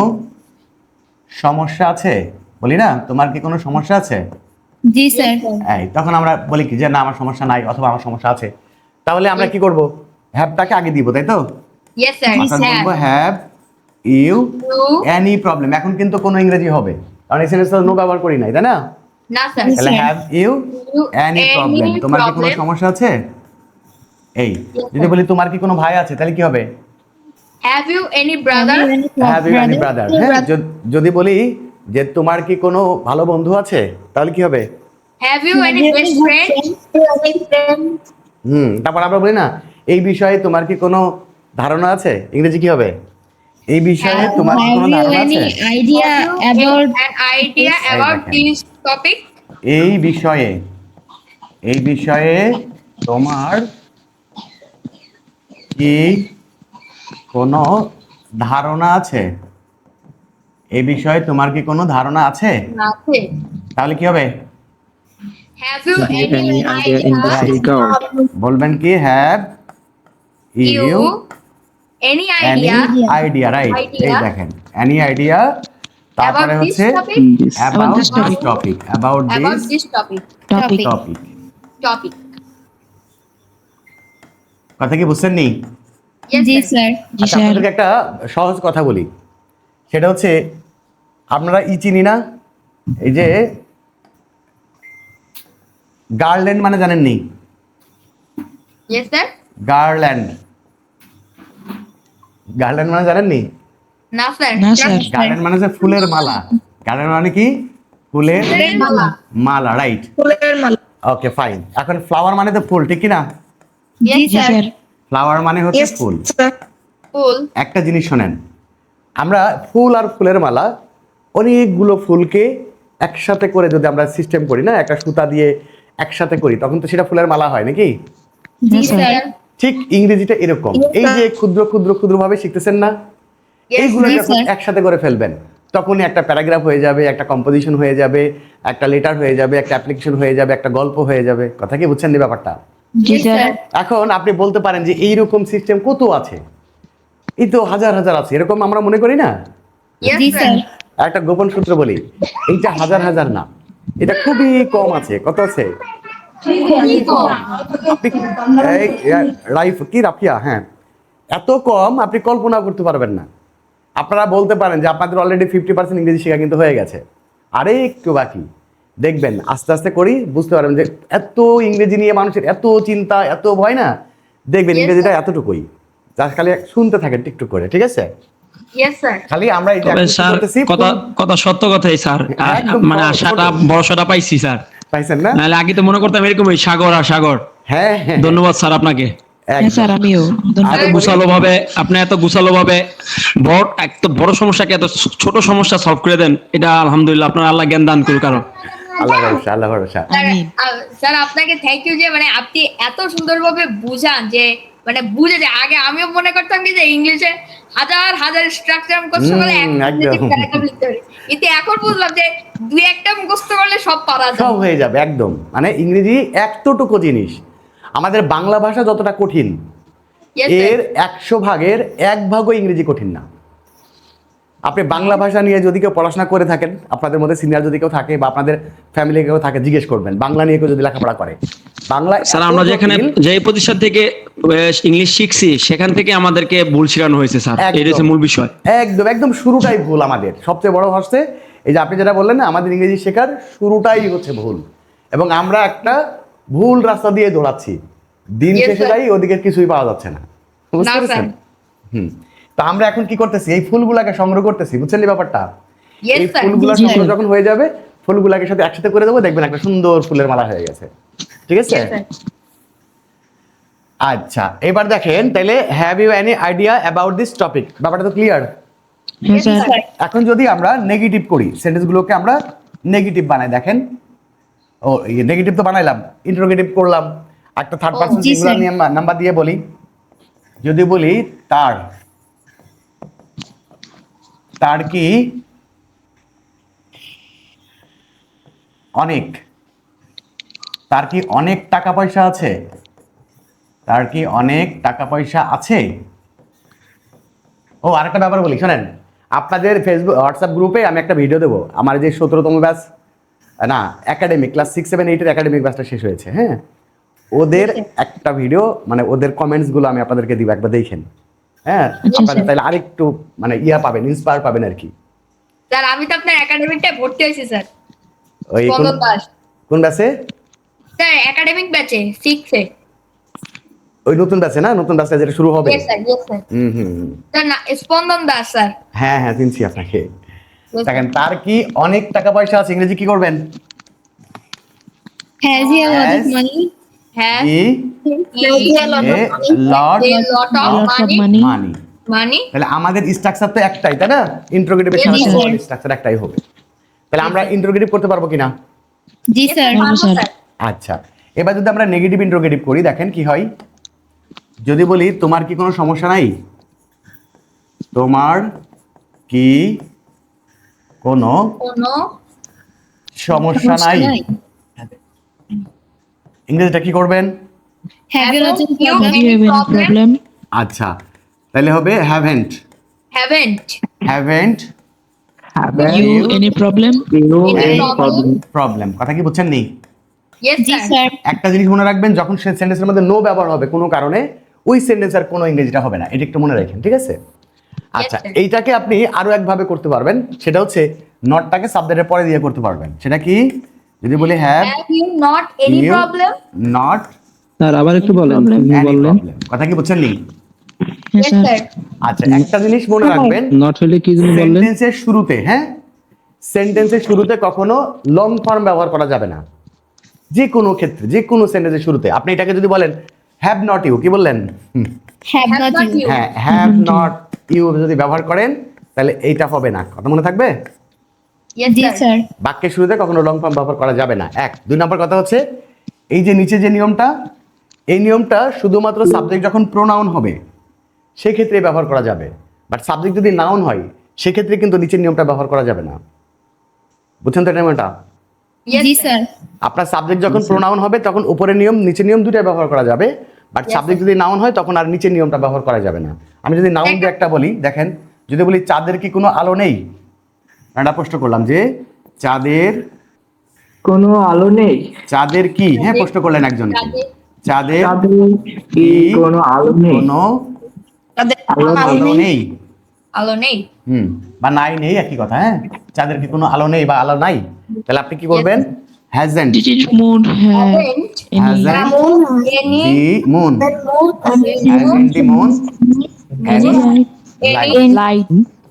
সমস্যা আছে, বলি না তোমার কি কোনো সমস্যা আছে, জি স্যার। এই তখন আমরা বলি কি যে না আমার সমস্যা নাই অথবা আমার সমস্যা আছে। তাহলে আমরা কি করব? হ্যাভটাকে আগে দিব, তাই তো? Yes, sir. অর্থাৎ Sir. বলবো have you You. Any problem. এখন কিন্তু কোনো ইংরেজি হবে, কারণ এই সেন্টেন্সটা নো ব্যবহার করি নাই, তাই না? না, sir. তাহলে Sir. Have you You any any problem, তোমার কি কোনো problem? সমস্যা আছে? এই Yes, যদি sir. বলি তোমার কি কোনো ভাই আছে, তাহলে কি হবে? Have you any brother? Have you any brother. হ্যাঁ, যদি বলি যে তোমার কি কোনো ভালো বন্ধু আছে, তাহলে কি হবে? Have you any best friend? তারপর আমরা বলি না এই বিষয়ে তোমার কি কোনো ধারণা আছে, ইংরেজি কি হবে? এই বিষয়ে তোমার কি কোনো ধারণা আছে? idea about an idea about দেখেন। this topic? এই বিষয়ে তোমার কি কোনো ধারণা আছে? এই বিষয়ে তোমার কি কোনো ধারণা আছে? আছে। তাহলে কি হবে? Have you Any any idea in this idea? regard? বলবেন কি have you You any any idea idea, right? Idea. এই দেখেন, এনি আইডিয়া, তারপরে about this হচ্ছে topic? This. About this this topic, about About this this topic. Topic. Topic. কথা কি বুঝছেন নি? Yes, Ji sir. sir. Ji আচ্ছা, sir. আপনাদেরকে একটা সহজ কথা বলি, সেটা হচ্ছে আপনারা চিনি না, এই যে গার্ল্যান্ড মানে জানেন নি? Yes, sir. গার্ল্যান্ড মানে জানেন নি? না স্যার। না, sir. গার্ল্যান্ড মানে হচ্ছে ফুলের মালা। গার্ল্যান্ড মানে কি? ফুলের মালা। মালা, রাইট? ফুলের মালা। ওকে, ফাইন। এখন ফ্লাওয়ার মানে তো ফুল, ঠিক কি না? Yes, জি sir. স্যার। ফ্লাওয়ার মানে হচ্ছে ফুল। Full. একটা জিনিস শোনেন, আমরা ফুল আর ফুলের মালা অনেকগুলো ফুলকে একসাথে করে যদি আমরা সিস্টেম করি না, একটা সুতা দিয়ে একসাথে করি, তখন তো সেটা ফুলের মালা হয় নাকি? জি Yes, স্যার। sir. ঠিক ইংরেজিটা এরকম। এই যে ক্ষুদ্র ক্ষুদ্র ক্ষুদ্র ভাবে শিখতেছেন না, Yes, এইগুলো yes, যখন sir. একসাথে করে ফেলবেন, তখনই একটা প্যারাগ্রাফ হয়ে যাবে, একটা কম্পোজিশন হয়ে যাবে, একটা লেটার হয়ে যাবে, একটা অ্যাপ্লিকেশন হয়ে যাবে, একটা গল্প হয়ে যাবে। কথা কি বুঝছেন নি ব্যাপারটা? জি Yes, স্যার। sir. এখন আপনি বলতে পারেন যে এইরকম সিস্টেম কত আছে, এই তো হাজার হাজার আছে, এরকম আমরা মনে করি না? Yes, জি sir. স্যার। একটা গোপন সূত্র বলি, এইটা হাজার হাজার না, এটা খুবই কম আছে। কত আছে? রাফিয়া, হ্যাঁ, এত কম আপনি কল্পনা করতে পারবেন না। আপনারা বলতে পারেন যে আপনাদের অলরেডি 50% ইংরেজি শেখা কিন্তু হয়ে গেছে, আরে একটু বাকি। দেখবেন আস্তে আস্তে করি বুঝতে পারবেন যে এত ইংরেজি নিয়ে মানুষের এত চিন্তা, এত ভয় না, দেখবেন Yes, ইংরেজিটা sir. এতটুকুই, যা খালি শুনতে থাকেন টিকটুক করে, ঠিক আছে? Yes, sir. খালি আমরা এই যে তবে activity স্যার করতেছি, কথা সত্য কথাই স্যার, একদম মানে বড়, আশাটা ছোট। ভরসাটা পাইছি স্যার। পাইছেন না? নাহলে আগে তো মনে করতাম এরকম ওই সাগর আর সাগর। হ্যাঁ, হ্যাঁ, ধন্যবাদ স্যার আপনাকে। একদম। স্যার আমিও এত গুছালো ভাবে আপনি এত গুছালো ভাবে এত বড় সমস্যাকে এত ছোট সমস্যা সলভ করে দেন, এটা আলহামদুলিল্লাহ, আপনার আল্লাহ জ্ঞান দান করুক আরো। আল্লাহ ভরসা, আল্লাহ ভরসা। আমিন। স্যার আপনাকে থ্যাংক ইউ যে মানে আপনি এত সুন্দরভাবে বুঝান যে মানে বুঝে যায়। আগে আমিও মনে করতাম কি যে ইংলিশে হাজার হাজার স্ট্রাকচার মুখস্থ করলে একদম। প্যারাগ্রাফ লিখতে পারি, কিন্তু এখন বুঝলাম যে দুই একটা মুখস্থ করলে সব পারা সব যায়। হয়ে যাবে একদম। মানে ইংরেজি এতটুকু জিনিস, আমাদের বাংলা ভাষা যতটা কঠিন, Yes, sir. এর 100 ভাগের 1 ভাগও ইংরেজি কঠিন না। আপনি বাংলা ভাষা নিয়ে যদি কেউ পড়াশোনা করে থাকেন, আপনাদের মধ্যে সিনিয়র যদি কেউ থাকে বা আপনাদের ফ্যামিলি কেউ থাকে, জিজ্ঞেস করবেন বাংলা নিয়ে কেউ যদি লেখাপড়া করে, বাংলা স্যার এত আমরা যেখানে জটিল, যে প্রতিষ্ঠান থেকে ইংলিশ শিখছি সেখান থেকে আমাদেরকে ভুল শেখানো হয়েছে স্যার, একদম। এটা হচ্ছে মূল বিষয়। একদম একদম শুরুটাই ভুল আমাদের। সবচেয়ে বড় হচ্ছে এই যে আপনি যেটা বললেন না, আমাদের ইংরেজি শেখার শুরুটাই হচ্ছে ভুল, এবং আমরা একটা ভুল রাস্তা দিয়ে দৌড়াচ্ছি, দিন Yes, শেষে sir. যাই ওদিকে কিছুই পাওয়া যাচ্ছে না। বুঝতে না, পেরেছেন? sir. তো আমরা এখন কি করতেছি, এই ফুলগুলাকে সংগ্রহ করতেছি, বুঝছেন এই ব্যাপারটা? Yes, এই sir. ফুলগুলা জি, sir. সংগ্রহ যখন হয়ে যাবে, ফুলগুলাকে সাথে একসাথে করে দেবো, দেখবেন একটা সুন্দর ফুলের মালা হয়ে গেছে, ঠিক আছে? Yes, sir. আচ্ছা, এবার দেখেন তাহলে, have you any idea about this topic? ব্যাপারটা তো ক্লিয়ার। হ্যাঁ স্যার। এখন যদি আমরা নেগেটিভ করি, সেন্টেন্সগুলোকে আমরা নেগেটিভ বানাই, দেখেন, ও নেগেটিভ তো বানাইলাম, ইন্টারোগেটিভ করলাম, একটা থার্ড পারসন জি, সিঙ্গুলার স্যার। নিয়ে নাম্বার দিয়ে বলি। যদি বলি তার কি অনেক, তার কি অনেক টাকা পয়সা আছে? তার কি অনেক টাকা পয়সা আছে? ও আরেকটা ব্যাপার বলি, শোনেন, আপনাদের ফেসবুক হোয়াটসঅ্যাপ গ্রুপে আমি একটা ভিডিও দেবো, আমার যে 17তম ব্যাচ না একাডেমিক ক্লাস 6, 7, 8 এর একাডেমিক ব্যাচটা শেষ হয়েছে, হ্যাঁ, ওদের একটা ভিডিও, মানে ওদের কমেন্টস গুলো আমি আপনাদেরকে দিব, একবার দেখেন, হ্যাঁ, আচ্ছা, আপনারা স্যার। তাহলে আরেকটু মানে পাবেন, ইন্সপায়ার পাবেন আর কি। স্যার আমি তো আপনার একাডেমিকটায় ভর্তি হয়েছি স্যার। ওই স্পন্দন দাস কোন ব্যাচে? স্যার একাডেমিক ব্যাচে 6 এ। ওই নতুন ব্যাচে না, নতুন ব্যাচটা যেটা শুরু হবে। Yes sir, yes sir. হুম। স্যার না, স্পন্দন দাস স্যার। হ্যাঁ হ্যাঁ, চিনছি আপনাকে। Yes, sir. দেখেন, তার কি অনেক টাকা পয়সা আছে, ইংরেজি কি করবেন? Has he a lot Has of money? হ্যাঁ ই Has he a lot A of money? Lot a lot of Lots of money. money. মানি। মানে তাহলে আমাদের স্ট্রাকচার তো একটাই, তাই না? ইন্টারোগেটিভের Yes, সাথে sir. স্ট্রাকচার একটাই হবে। তাহলে আমরা ইন্টারোগেটিভ করতে পারবো কিনা? জি স্যার পারবো, স্যার। স্যার। আচ্ছা, এবার যদি আমরা নেগেটিভ ইন্টারোগেটিভ করি, দেখেন কি হয়। যদি বলি তোমার কি কোনো সমস্যা নাই, তোমার কি কোনো কোনো সমস্যা নাই, ইংরেজিটা কি করবেন? Have you Haven't you Have any you have any problem? problem? আচ্ছা, তাহলে হবে haven't. Haven't haven't You any problem? any problem? Problem. কথা কি বুঝছেন নি? Yes, জি sir. স্যার একটা জিনিস মনে রাখবেন, যখন সে সেন্টেন্সের মধ্যে নো ব্যবহার হবে কোনো কারণে, ওই সেন্টেন্সের কোনো ইংরেজিটা হবে না, এটা একটু মনে রাখেন, ঠিক আছে? আচ্ছা, sir. এইটাকে আপনি আরো একভাবে করতে পারবেন, সেটা হচ্ছে নটটাকে সাবজেক্টের পরে দিয়ে করতে পারবেন। সেটা কি? যদি বলি have Have you not any you problem? not sir আবার একটু বলেন, Problem. কি any বললেন? problem। কথা কি বুঝছেন নি? Yes, Yes, sir. sir. আচ্ছা, একটা জিনিস মনে রাখবেন, নট হলে কি যেন বললেন? সেন্টেন্সের শুরুতে, হ্যাঁ, সেন্টেন্সের শুরুতে কখনো লং ফর্ম ব্যবহার করা যাবে না। যে কোনো ক্ষেত্রে, যে কোনো সেন্টেন্সের শুরুতে আপনি এটাকে যদি বলেন হ্যাভ নট ইউ, কি বললেন? Have Have not not you you. হ্যাঁ, হ্যাভ নট ইউ যদি ব্যবহার করেন তাহলে এইটা হবে না। কথা মনে থাকবে? Yes, জি sir. স্যার বাক্যের শুরুতে কখনো লং ফর্ম ব্যবহার করা যাবে না। এক। দুই নম্বর কথা হচ্ছে, এই যে নিচে যে নিয়মটা, এই নিয়মটা শুধুমাত্র সাবজেক্ট যখন প্রোনাউন হবে সেক্ষেত্রে ব্যবহার করা যাবে, বাট সাবজেক্ট যদি নাউন হয় সেক্ষেত্রে কিন্তু নিচের নিয়মটা ব্যবহার করা যাবে না। বুঝছেন তো এটা নিয়মটা? Yes, জি sir. স্যার আপনার সাবজেক্ট যখন প্রোনাউন হবে তখন উপরের নিয়ম নিচের নিয়ম দুটাই ব্যবহার করা যাবে, বাট Yes, সাবজেক্ট যদি নাউন হয় তখন আর নিচের নিয়মটা ব্যবহার করা যাবে না। আমি যদি নাউন দিয়ে একটা বলি, দেখেন, যদি বলি চাঁদের কি কোনো আলো নেই, একটা প্রশ্ন করলাম যে চাঁদের কোনো আলো নেই। চাঁদের কি, হ্যাঁ, প্রশ্ন করলেন একজনকে, চাঁদের- চাঁদের তাদের কি কোনো আলো নেই? কোনো তাদের আলো আলো নেই, আলো নেই। বা নাই নেই একই কথা, হ্যাঁ, চাঁদের কি কোনো আলো নেই বা আলো নাই, তাহলে আপনি কি করবেন? Hasn't Did it moon have Haven't any hasn't any the moon, hasn't the moon any light,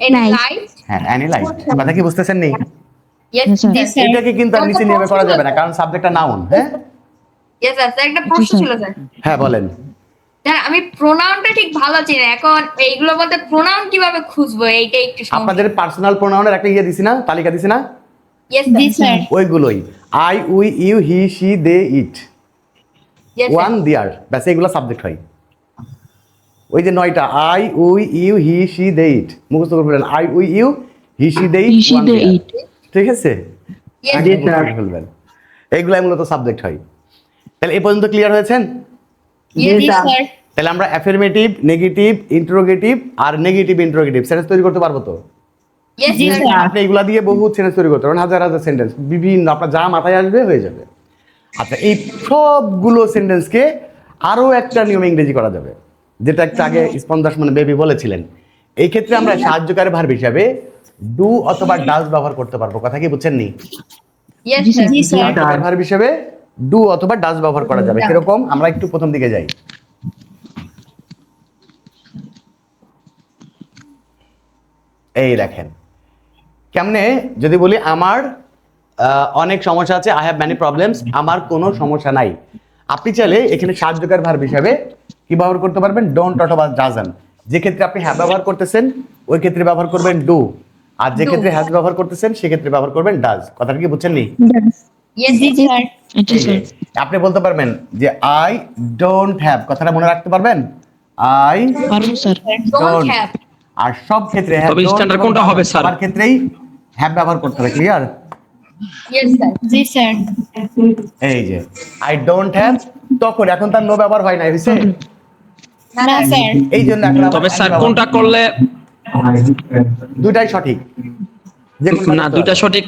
any light? light? হ্যাঁ, any light। কথা কি বুঝতেছেন নি? Yes, Yes, sir. sir. sir. এটাকে কিন্তু আর নিচে নিয়মে করা যাবে না, কারণ সাবজেক্টটা নাউন। হ্যাঁ, Yes, sir. স্যার, একটা প্রশ্ন ছিল স্যার। হ্যাঁ বলেন। স্যার, আমি প্রোনাউনটা ঠিক ভালো চিনি না। এখন এইগুলো বলতে প্রোনাউন কিভাবে খুঁজবো এইটা একটু সমস্যা। আপনাদের পার্সোনাল প্রোনাউনের একটা ইয়ে দিছি না, তালিকা দিছি না, Yes, জি sir. স্যার ওইগুলোই I, we, you, he, she, they, it, Yes, sir. One, there, ব্যাস এগুলো সাবজেক্ট হয়। ওই যে 9টা I, we, you, he, she, they, it মুখস্থ করে ফেলেন। I, we, you, he, she, they, He, it, she, they, it. ঠিক আছে? Yes, জি, sir. স্যার। ফেলবেন, এইগুলাই মূলত সাবজেক্ট হয়। তাহলে এই পর্যন্ত ক্লিয়ার হয়েছেন? Yes, জি sir. স্যার তাহলে আমরা অ্যাফার্মেটিভ, নেগেটিভ, ইন্টারোগেটিভ আর নেগেটিভ ইন্টারোগেটিভ সেন্টেন্স তৈরি করতে পারবো তো? Yes, জি sir. স্যার আপনি এগুলা দিয়ে বহু সেন্টেন্স তৈরি করতে পারেন, হাজার হাজার সেন্টেন্স, বিভিন্ন আপনার যা মাথায় আসবে হয়ে যাবে। আচ্ছা, এই সবগুলো সেন্টেন্সকে আরো একটা নিয়ম ইংরেজি করা যাবে, যেটা একটা আগে স্পন্দাস মানে বেবি বলেছিলেন। এই ক্ষেত্রে আমরা সাহায্যকারী ভার্ব হিসাবে ডু অথবা ডাজ ব্যবহার করতে পারবো। কথা কি বুঝছেন নি? Yes, জি, sir. জি স্যার সাহায্যকারী ভার্ব হিসেবে ডু অথবা ডাজ ব্যবহার করা যাবে। কিরকম? আমরা একটু প্রথম দিকে যাই। এই দেখেন কেমনে, যদি বলি আমার অনেক সমস্যা আছে, আই হ্যাভ মেনি প্রবলেমস, আমার কোনো সমস্যা নাই, আপনি চাইলে এখানে সাহায্যকারী ভার্ব হিসাবে কি ব্যবহার করতে পারবেন? ডোন্ট অথবা ডাজন্ট। যে ক্ষেত্রে আপনি হ্যাভ ব্যবহার করতেছেন ওই ক্ষেত্রে ব্যবহার করবেন ডু, আর যে Do. ক্ষেত্রে হ্যাজ ব্যবহার করতেছেন সেক্ষেত্রে ব্যবহার করবেন ডাজ। কথাটা কি বুঝছেন নি? Yes, জি sir. স্যার জি স্যার আপনি বলতে পারবেন যে আই ডোন্ট হ্যাভ, কথাটা মনে রাখতে পারবেন, আই পারবো স্যার Don't have. আর সব ক্ষেত্রে have, তবে don't standard এবং কোনটা হবে, doesn't স্যার? সবার ক্ষেত্রেই হ্যাভ ব্যবহার করতে হবে। ক্লিয়ার? Yes, sir. জি স্যার এই যে আই ডোন্ট হ্যাভ, তখন এখন তার নো ব্যবহার হয় না, হয়েছে? না স্যার এই জন্য এখন আবার তবে স্যার ব্যবহার কোনটা করলে দুটাই সঠিক, যে কোনটা না করতে দুইটা হবে। সঠিক,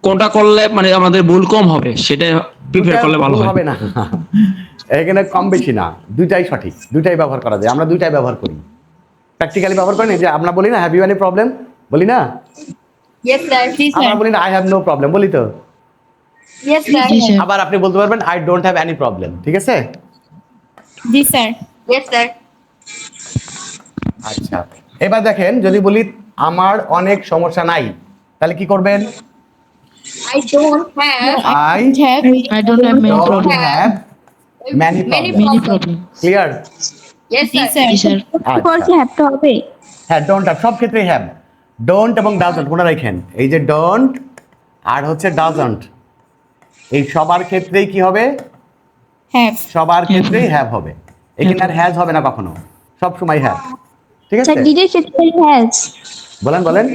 কোনটা করলে মানে আমাদের ভুল কম হবে সেটা প্রিপেয়ার দুটা করলে ভালো ভুল হয়। হবে না, এখানে কম বেশি না, দুইটাই সঠিক, দুইটাই ব্যবহার করা যায়, আমরা দুইটাই ব্যবহার করি, প্র্যাকটিক্যালি ব্যবহার করি না। যে আমরা বলি না হ্যাভ ইউ এনি প্রবলেম, বলি না? Yes, sir. জি স্যার আমরা বলি না আই হ্যাভ নো প্রবলেম, বলি তো? Yes, জি sir. স্যার আবার আপনি বলতে পারবেন I don't have any problem, ঠিক আছে? জি স্যার Yes, sir. আচ্ছা, এবার দেখেন যদি বলি আমার অনেক সমস্যা নাই, তাহলে কি করবেন? I don't have I have I don't have many don't problems have many many problem. many problems. problems clear? Yes, জি sir. স্যার জি স্যার আচ্ছা, হ্যাভটা হবে হ্যাঁ ডোন্ট হ্যাভ সব ক্ষেত্রেই হ্যাভ। ডোন্ট এবং ডাজন্ট মনে রাখেন, এই যে ডোন্ট আর হচ্ছে ডাজন্ট, এই সবার ক্ষেত্রেই কি হবে? Have. সবার ক্ষেত্রেই হ্যাভ হবে। এখানে আর হ্যাজ হবে না কখনো, সব সময় হ্যাভ। ঠিক আছে, Sir, did it ক্ষেত্রে has? বলেন বলেন।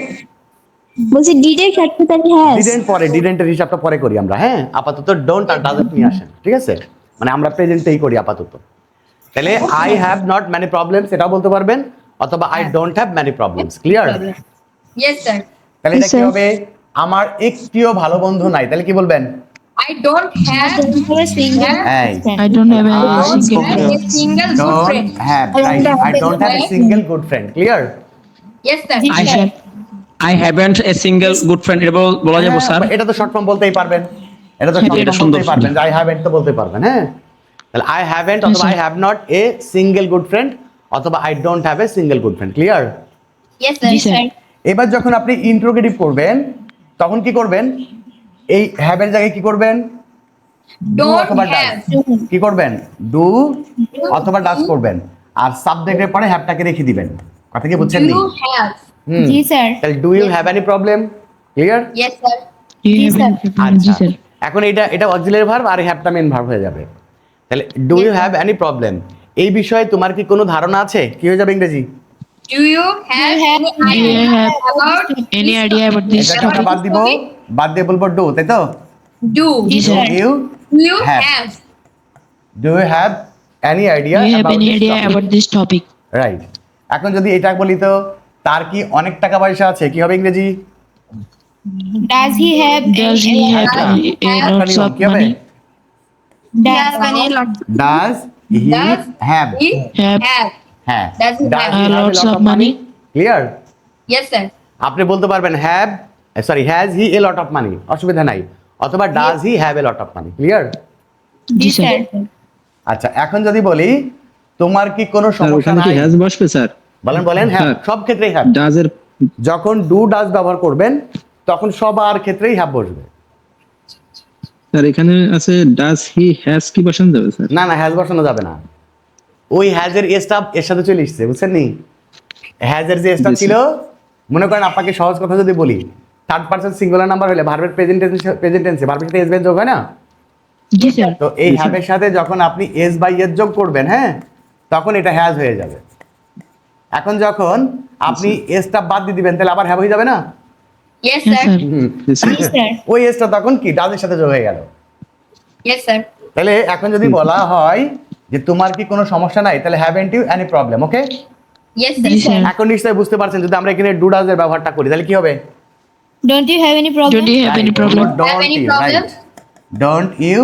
বলছি did এর ক্ষেত্রে তাহলে has. ডিডেন্ট পরে, ডিডেন্টের হিসাবটা পরে করি আমরা। হ্যাঁ, আপাতত ডোন্ট আর ডাজন্ট নিয়ে আসেন, ঠিক আছে? মানে আমরা প্রেজেন্টেই করি আপাতত। তাহলে I have not many problems এটাও বলতে পারবেন, অথবা I don't have many problems. Clear? Yes, sir. তাহলে এটা Yes, কি sir. হবে? আমার একটিও ভালো বন্ধু নাই, তাহলে কি বলবেন? I don't have a single এই I don't have I a single a friend. single good don't friend. have, right? I don't have a single good friend. Clear? Yes, sir. I haven't a single good friend. এটা বলা যাবে স্যার? হ্যাঁ, এটা তো শর্ট ফর্ম বলতেই পারবেন, এটা তো হ্যাঁ, শর্ট এটা ফর্ম সুন্দর বলতেই পারবেন, যে আই হ্যাভেন্ট তো বলতে পারবেন। হ্যাঁ, তাহলে আই হ্যাভেন্ট অথবা I have not a single good friend, অথবা I don't have a single good friend. Clear? Yes, sir. Yes, sir. এবার যখন আপনি ইন্ট্রোগেটিভ করবেন তখন কি করবেন? এই হ্যাভের জায়গায় কি করবেন? ডু Don't অথবা ডাজ। have. কি করবেন? ডু অথবা ডাজ করবেন, আর সাবজেক্টের পরে হ্যাভটাকে রেখে দিবেন। কথা কি বুঝছেন? Do নি you have? হুম, জি স্যার তাহলে do you have any problem? Clear? Yes, sir. Do you Yes, have sir. any আচ্ছা, sir? এখন এটা অক্সিলারি ভার্ব আর হ্যাভটা মেইন ভার্ব হয়ে যাবে। তাহলে do you have any problem, এই বিষয়ে তোমার কি কোনো ধারণা আছে? কি হয়ে যাবে ইংরেজি? Do you have any Do you idea have about any this idea about topic? this এটা কথা বাদ দিব, বাদ দিয়ে বলবো ডু, তাই তো? Do. Yes, do sir. You Do you Have. have? Do you have any idea Do you have about any this idea about this topic? Right. এখন যদি এটা বলি তো তার কি অনেক টাকা পয়সা আছে, কি হবে ইংরেজি? does he have Does he have lots of কি হবে? money? does any lot does he Does have? He Have have. হ্যাঁ, Does he have? lots of money? Clear? Yes, sir. আপনি বলতে পারবেন have, sorry has he A lot of money, অসুবিধা নাই, অথবা does he have a lot of money. Clear? G sir. আচ্ছা, এখন যদি বলি তোমার কি কোনো স্যার সমস্যা ওখানে কি নাই? হ্যাজ বসবে স্যার? বলেন বলেন। হ্যাঁ, হ্যাঁ। সব ক্ষেত্রেই হ্যাভ। ডাজের যখন ডু ডাজ ব্যবহার করবেন তখন সবার ক্ষেত্রেই হ্যাভ বসবে। স্যার এখানে আছে ডাজ হি হ্যাজ, কি বসানো যাবে স্যার? না না, হ্যাজ বসানো যাবে না, ওই হ্যাজের এসটা এর সাথে চলে এসছে, বুঝছেন নি? হ্যাজের যে এসটা জি, ছিল, মনে করেন আপনাকে সহজ কথা যদি বলি, থার্ড পারসন সিঙ্গুলার নাম্বার হলে ভার্বের প্রেজেন্ট টেন্সে ভার্বের সাথে এস বাই যোগ হয় না? জি স্যার। তো এই হ্যাভের সাথে যখন আপনি এস বাই এস যোগ করবেন, হ্যাঁ, তখন এটা হ্যাজ হয়ে যাবে। এখন যখন আপনি এসটা বাদ দিয়ে দিবেন তাহলে আবার হ্যাভ হয়ে যাবে না? Yes, Yes, sir. sir. হুম, জি, স্যার। ওই এসটা তখন কি ডাজের সাথে যোগ হয়ে গেল। Yes, sir. তাহলে এখন যদি বলা হয় যে তোমার কি কোনো সমস্যা নাই, তাহলে haven't you any problem? Okay, Yes, জি sir. স্যার। এখন নিশ্চয়ই বুঝতে পারছেন যদি আমরা এখানে ডু ডাজের ব্যবহারটা করি তাহলে কি হবে? don't you have any problem Don't you have any problem? Have any problem? Don't you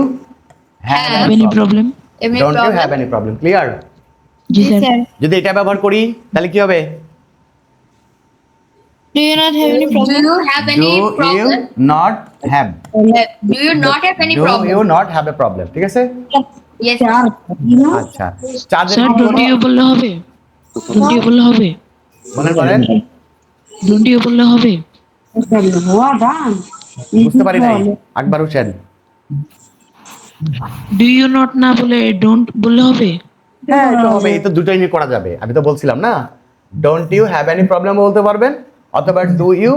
have Have any problem? Any don't you problem? Have any problem. Clear? জি Yes, স্যার। sir. যদি এটা ব্যবহার করি তাহলে কি হবে? do you not have any Do problem you have do any you problem? Not have, Do you not have any do you problem? Not have a problem. ঠিক আছে? Yes, sir. আচ্ছা, চাঁদের স্যার কি ডোন্ট কোনো- ইউ বললে হবে? ডোন্ট ইউ বললে হবে? বলেন বলেন, ডোন্ট ইউ বললে হবে? বুঝতে পারি নাই। Akbar Hossain, do you not না বলে ডোন্ট বললে হবে? হ্যাঁ এটা হবে, এই তো দুটোই নিয়ে করা যাবে। আমি তো বলছিলাম না, don't you have any problem বলতে পারবেন, অথবা do you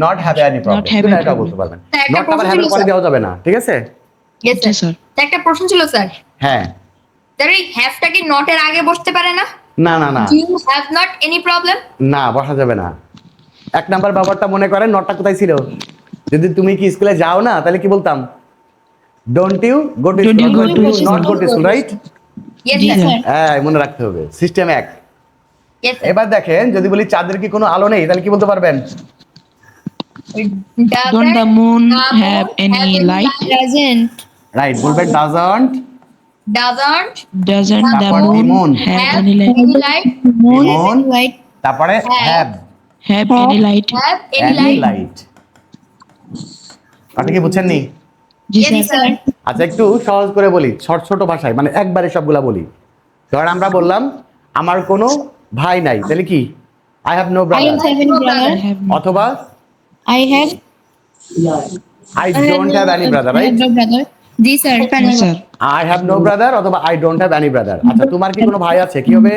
not have any problem, have any এটা problem. বলতে পারবেন। তা একটা নট আবার প্রশ্ন হ্যাভ ছিল, পরে স্যার। দেওয়া যাবে না। ঠিক আছে? Yes, জি sir. স্যার। তা একটা প্রশ্ন ছিল স্যার, হ্যাঁ, স্যার এই হ্যাভটা কি নট এর আগে বসতে পারে না? না না না Do you have not any problem? না, বসা যাবে না। এক নাম্বার ব্যাপারটা মনে করেন, নটটা কোথায় ছিল? যদি তুমি কি স্কুলে যাও না তাহলে কি বলতাম? Don't you go to Don't you go to school, not go to school, right? Yes, জি sir. স্যার। হ্যাঁ, মনে রাখতে হবে, সিস্টেম এক। Yes, sir. এবার দেখেন যদি বলি চাঁদের কি কোনো আলো নেই তাহলে কি বলতে পারবেন? Don't the moon have any light? doesn't right, বলবেন ডাজন্ট Doesn't Doesn't the তারপর কি moon moon? have have any light? any light? Moon, light তারপরে have Have any light? Have any any light? Light. আপনি কি বুঝছেন নি? জি Yes, স্যার। sir. আচ্ছা, একটু সহজ করে বলি, ছোট ছোট ভাষায়, মানে একবারে সবগুলা বলি। ধর আমরা বললাম আমার কোনো ভাই নাই, তাহলে কি? I have no I don't brother, have any brother I have অথবা I have I don't have any brother, right? no brother জি sir no, sir. I have no brother অথবা I don't have any brother. আচ্ছা, তোমার কি কোনো ভাই আছে? কি হবে?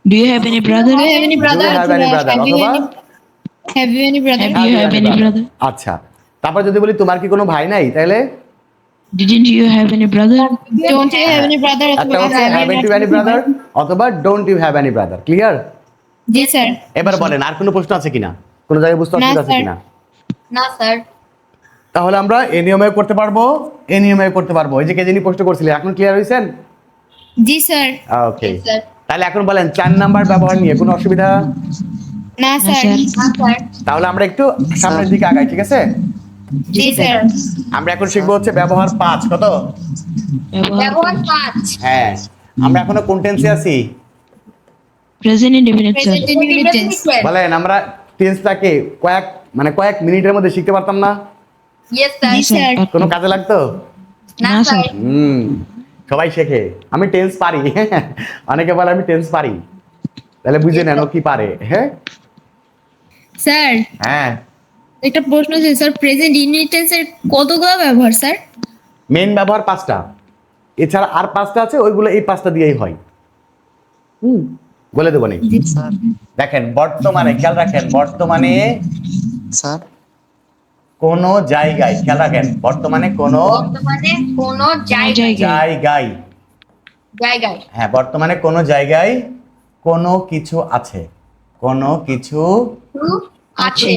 Do you have any brother? Do you have any brother? Do you have any brother? অথবা Have you any brother? Have you have any brother? আচ্ছা, তারপর যদি বলি তোমার কি কোনো ভাই নাই, তাহলে Didn't you have any brother? Don't you have any brother? একটা হচ্ছে haven't you any brother অথবা don't you have any brother, clear? G sir. এবার বলেন আর কোনো প্রশ্ন আছে কিনা, কোনো জায়গায় বুঝতে অসুবিধা আছে স্যার। কিনা? না স্যার। তাহলে আমরা এ নিয়মে করতে পারবো, এ নিয়মে করতে পারবো। এই যে কে যিনি প্রশ্ন করছিলেন, এখন ক্লিয়ার হয়েছেন? জি স্যার। ওকে, Yes, sir. তাহলে এখন বলেন 4 নাম্বার ব্যবহার নিয়ে কোনো অসুবিধা? না স্যার। স্যার। না স্যার। তাহলে আমরা একটু সামনের দিকে আগাই, ঠিক আছে? জি স্যার। আমরা এখন শিখবো হচ্ছে ব্যবহার 5, কত? ব্যবহার 5। হ্যাঁ, আমরা এখনো কোন টেন্সে আছি? Present indefinite, sir. Present indefinite tense। বলেন আমরা টেন্সটাকে কয়েক মিনিটের মধ্যে শিখতে পারতাম না? Yes sir. জি, স্যার। কোনো কাজে লাগতো? না না, স্যার। সবাই শেখে। আমি টেন্স পারি, অনেকে বলে আমি টেন্স পারি, তাহলে বুঝে নেন ও কি পারে। হ্যাঁ স্যার, হ্যাঁ, একটা প্রশ্ন আছে স্যার, প্রেজেন্ট ইনডিফিনিট টেন্সের কতগুলো ব্যবহার স্যার? মেইন ব্যবহার 5টা, এছাড়া আর 5টা আছে, ওইগুলো এই 5টা দিয়েই হয়। বলে দেবো নি। দেখেন বর্তমানে, খেয়াল রাখেন, বর্তমানে স্যার কোন জায়গায়, খেয়াল রাখেন বর্তমানে কোন বর্তমানে কোন জায়গায় জায়গায়, জায়গায় হ্যাঁ বর্তমানে কোন জায়গায় কোনো কিছু আছে, কোনো কিছু আছে।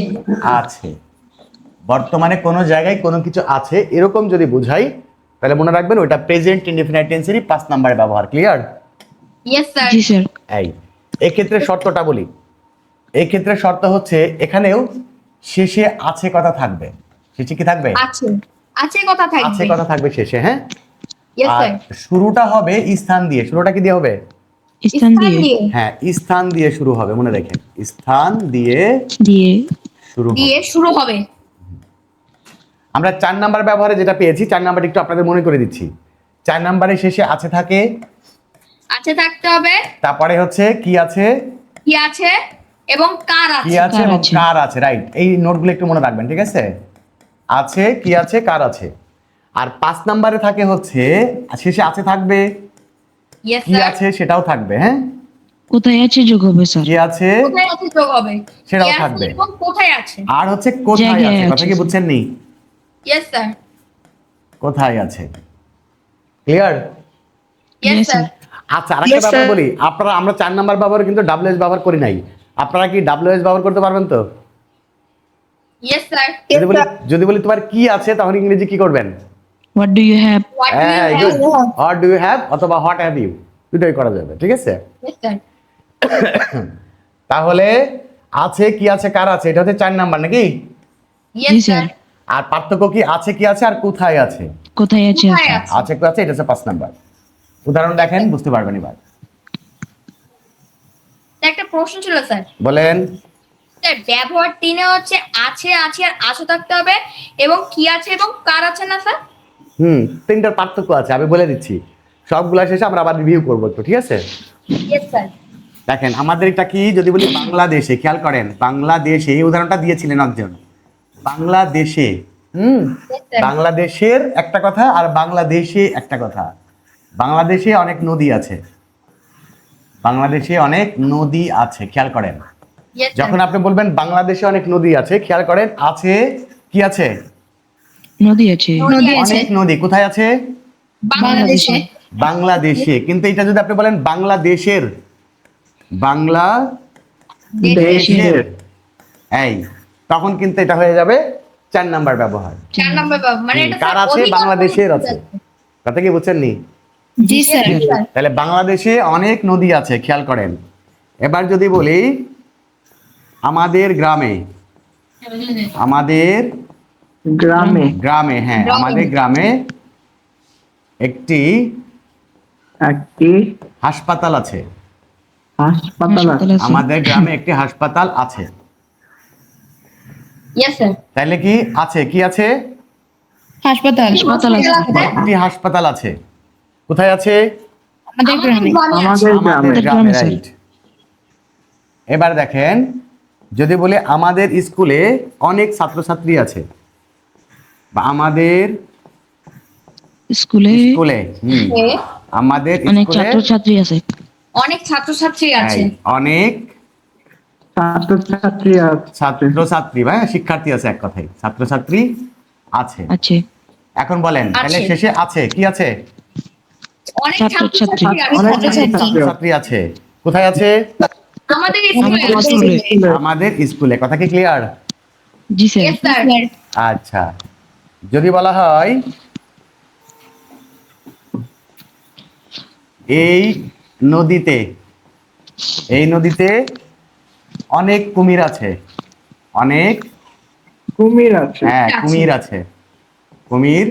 আছে, বর্তমানে কোনো জায়গায় কোনো কিছু আছে, এরকম যদি বুঝাই তাহলে মনে রাখবেন ওটা প্রেজেন্ট ইনডিফিনিট টেন্সেরই 5 নম্বরের ব্যবহার। ক্লিয়ার? Yes sir. জি, স্যার। এই ক্ষেত্রে শর্তটা বলি। এই ক্ষেত্রে শর্ত হচ্ছে এখানেও শেষে আছে কথা থাকবে। শেষে কি থাকবে? আছে। আছে কথা থাকবে। আছে কথা থাকবে শেষে, হ্যাঁ। ইয়েস আর স্যার। শুরুটা হবে স্থান দিয়ে। শুরুটা কি দিয়ে হবে? স্থান দিয়ে। হ্যাঁ, স্থান দিয়ে শুরু হবে, মনে রাখেন, স্থান দিয়ে দিয়ে শুরু হবে। দিয়ে শুরু হবে। আমরা 4 নাম্বার ব্যবহারে যেটা পেয়েছি, 4 নাম্বার একটু আপনাদের মনে করে দিচ্ছি। 4 নাম্বারের শেষে আছে থাকে, আছে থাকতে হবে, তারপরে হচ্ছে কি আছে, কি আছে এবং কার কি আছে। আছে এবং কার আছে, রাইট। এই নোটগুলো একটু মনে রাখবেন, ঠিক আছে? আছে, কি আছে, কার আছে। আর 5 নাম্বারে থাকে হচ্ছে শেষে আছে থাকবে, ইয়েস কি স্যার। আছে সেটাও থাকবে, হ্যাঁ। কোথায় আছে যোগ হবে, স্যার। কি আছে কোথায় আছে যোগ হবে, সেটাও কি আছে থাকবে। এবং কোথায় আছে। আর হচ্ছে কোথায় জায়গায় আছে, আছে। কথা কি বুঝছেন নি? Yes sir. কোথায় আছে, clear? Yes Yes, sir. sir. আচ্ছা, আরেকটা ব্যাপার বলি, আমরা 4 নাম্বার ব্যবহারে কিন্তু ডাব্লিউএস ব্যবহার করি নাই। আপনারা কি ডাব্লিউএস ব্যবহার করতে পারবেন তো? Yes sir. যদি বলি তোমার কি আছে, তখন ইংরেজি কি করবেন? What do you have? What do you হ্যাঁ, have? good. What do you have অথবা what have you, দুটোই করা যাবে, ঠিক আছে? Yes sir. তাহলে আছে, কি আছে, কার আছে, এটা হচ্ছে 4 নাম্বার নাকি? Yes জি, sir. স্যার। আর পার্থক্য কি, আছে কি আছে আর কোথায় আছে। কোথায় আছে? কোথায় আছে? আছে কি আছে, এটা হচ্ছে 5 নাম্বার। উদাহরণ দেখেন, বুঝতে পারবেন এবার। একটা প্রশ্ন ছিল স্যার। বলেন। স্যার ব্যবহার 3 এ হচ্ছে আছে, আছে আর আছে থাকতে হবে এবং কি আছে এবং কার আছে না স্যার? তিনটার পার্থক্য আছে, আমি বলে দিচ্ছি। সবগুলা শেষে আমরা আবার রিভিউ করবো একটু, ঠিক আছে? Yes sir. দেখেন আমাদের এটা কি, যদি বলি বাংলাদেশে, খেয়াল করেন বাংলাদেশে, এই উদাহরণটা দিয়েছিলেন একজন। বাংলাদেশে, Yes sir. বাংলাদেশের একটা কথা আর বাংলাদেশে একটা কথা। বাংলাদেশে অনেক নদী আছে, বাংলাদেশে অনেক নদী আছে, খেয়াল করেন। Yes sir. যখন আপনি বলবেন বাংলাদেশে অনেক নদী আছে, খেয়াল করেন আছে, কি আছে, নদী আছে। নদী আছে। অনেক নদী কোথায় আছে? বাংলাদেশে। বাংলাদেশে। কিন্তু এটা যদি আপনি বলেন বাংলাদেশের, বাংলাদেশের, এই তখন কিন্তু এটা হয়ে যাবে 4 নাম্বার ব্যবহার। 4 নম্বর মানে এটা কার স্যার আছে? অধিকার বাংলাদেশের আছে। বোঝাচ্ছে। কথা কি বুঝছেন নি? জি স্যার। তাহলে বাংলাদেশে অনেক নদী আছে, খেয়াল করেন। এবার যদি বলি আমাদের গ্রামে, আমাদের গ্রামে গ্রামে, হ্যাঁ গ্রামে। আমাদের গ্রামে একটি একটি হাসপাতাল আছে। হাসপাতাল আছে। হাসপাতাল আছে। আমাদের গ্রামে একটি হাসপাতাল আছে। Yes sir. তাহলে কি আছে, কি আছে, হাসপাতাল। হাসপাতাল আছে। একটি হাসপাতাল আছে। কোথায় আছে? আমাদের গ্রামে। আমাদের গ্রামে। আমাদের গ্রামে, গ্রামে, স্যার। রাইট। এবার দেখেন, যদি বলি আমাদের স্কুলে অনেক ছাত্রছাত্রী আছে, বা আমাদের স্কুলে স্কুলে, আমাদের অনেক স্কুলে ছাত্রছাত্রী আছে। অনেক ছাত্রছাত্রী আছে। এই, অনেক ছাত্রছাত্রী আছে। ছাত্রছাত্রী বা শিক্ষার্থী আছে, এক কথায় ছাত্রছাত্রী আছে। আছে। এখন বলেন তাহলে আছে। শেষে আছে কি আছে? অনেক ছাত্রছাত্রী। ছাত্রছাত্রী আছে। অনেক ছাত্রছাত্রী আছে। কোথায় আছে? আমাদের স্কুলে আমাদের আছে। স্কুলে। আমাদের স্কুলে। কথা কি ক্লিয়ার? জি স্যার। Yes, sir. আচ্ছা, যদি বলা হয় এই নদীতে অনেক কুমির আছে, অনেক, কুমির আছে। হ্যাঁ কুমির আছে, কুমির